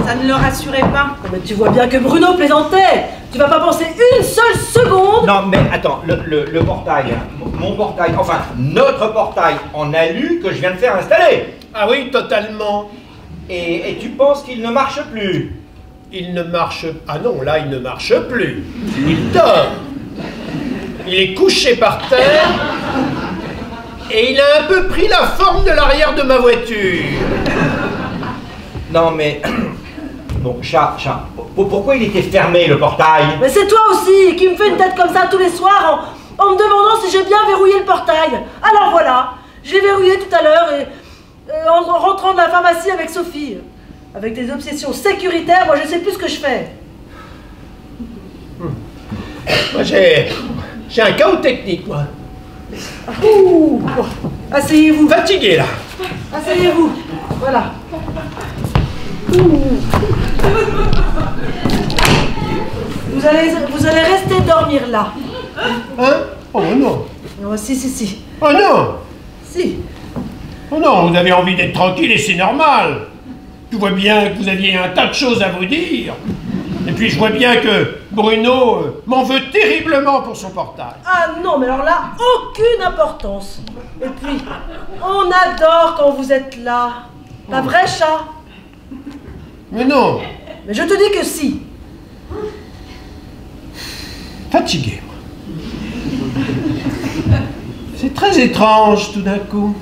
Ça ne le rassurait pas. Mais tu vois bien que Bruno plaisantait. Tu vas pas penser une seule seconde. Non, mais attends, le portail, hein, mon portail, enfin, notre portail en alu que je viens de faire installer. Ah oui, totalement. Et tu penses qu'il ne marche plus? Il ne marche... Ah non, là, il ne marche plus. Il dort. Il est couché par terre. Et il a un peu pris la forme de l'arrière de ma voiture. Non, mais... Bon, chat, pourquoi il était fermé, le portail? Mais c'est toi aussi qui me fais une tête comme ça tous les soirs en me demandant si j'ai bien verrouillé le portail. Alors voilà, j'ai verrouillé tout à l'heure et en rentrant de la pharmacie avec Sophie. Avec des obsessions sécuritaires, moi je sais plus ce que je fais. Moi j'ai un chaos technique, moi. Ouh. Asseyez-vous. Fatigué, là. Asseyez-vous. Voilà. Ouh. Vous allez rester dormir là. Hein? Oh non. Oh, si. Oh non. Si. Oh non, vous avez envie d'être tranquille et c'est normal. Je vois bien que vous aviez un tas de choses à vous dire. Et puis je vois bien que Bruno m'en veut terriblement pour son portail. Ah non, mais alors là, aucune importance. Et puis, on adore quand vous êtes là. Pas vrai, chat? Mais non. Mais je te dis que si. Fatigué, moi. C'est très étrange tout d'un coup.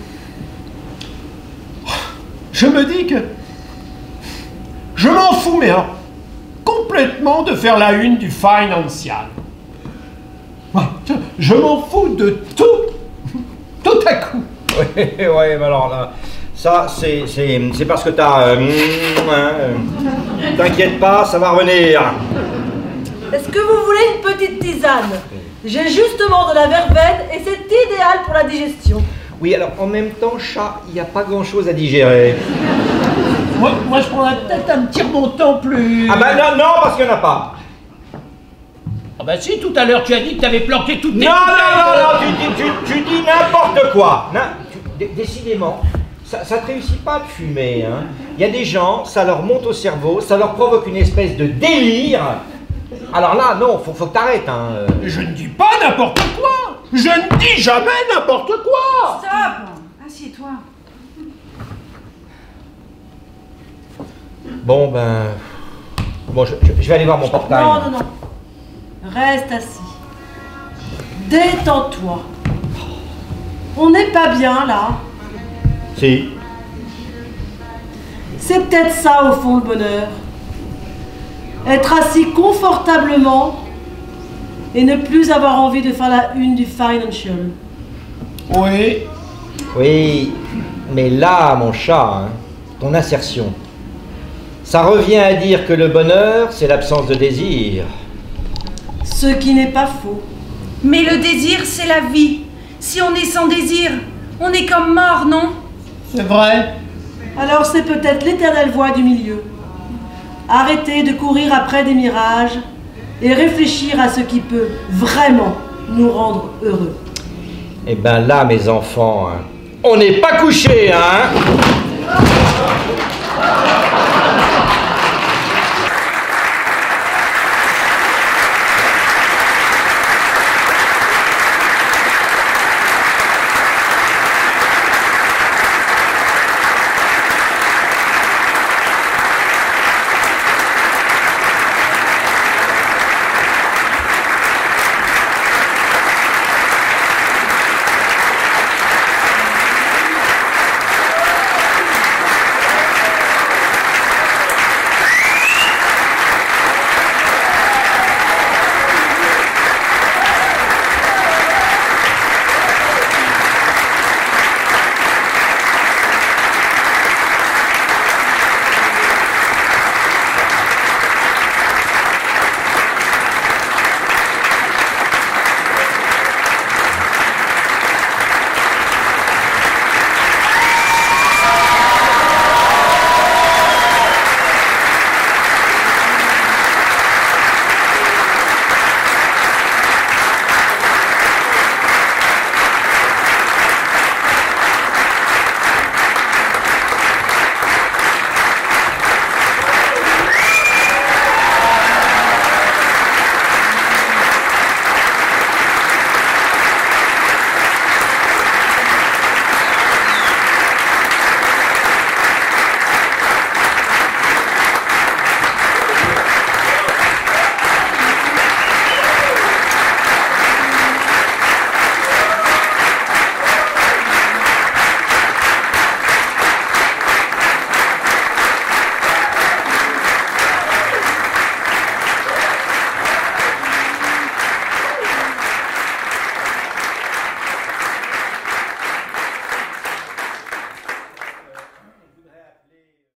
Je me dis que je m'en fous, mais alors, complètement de faire la une du Financial. Je m'en fous de tout à coup. Ouais, mais alors là, ça c'est parce que t'as... T'inquiète pas, ça va revenir. Est-ce que vous voulez une petite tisane? J'ai justement de la verveine et c'est idéal pour la digestion. Oui, alors en même temps, chat, il n'y a pas grand-chose à digérer. Moi, je prendrais peut-être un petit remontant plus... Ah bah non, parce qu'il n'y en a pas. Ah bah si, tout à l'heure, tu as dit que tu avais planqué toutes tes... Non, tu dis n'importe quoi. décidément, ça te réussit pas de fumer. Hein. Il y a des gens, ça leur monte au cerveau, ça leur provoque une espèce de délire. Alors là, non, faut que t'arrêtes. Hein. Je ne dis pas n'importe quoi. Je ne dis jamais n'importe quoi. Stop! Assieds-toi. Bon, ben... Bon, je vais aller voir mon portail. Non, non, non. Reste assis. Détends-toi. On n'est pas bien, là. Si. C'est peut-être ça, au fond, le bonheur. Être assis confortablement et ne plus avoir envie de faire la une du Financial. Oui. Oui, mais là, mon chat, hein, ton assertion, ça revient à dire que le bonheur, c'est l'absence de désir. Ce qui n'est pas faux. Mais le désir, c'est la vie. Si on est sans désir, on est comme mort, non? C'est vrai. Alors c'est peut-être l'éternelle voie du milieu. Arrêter de courir après des mirages et réfléchir à ce qui peut vraiment nous rendre heureux. Eh ben là, mes enfants, hein, on n'est pas couchés, hein.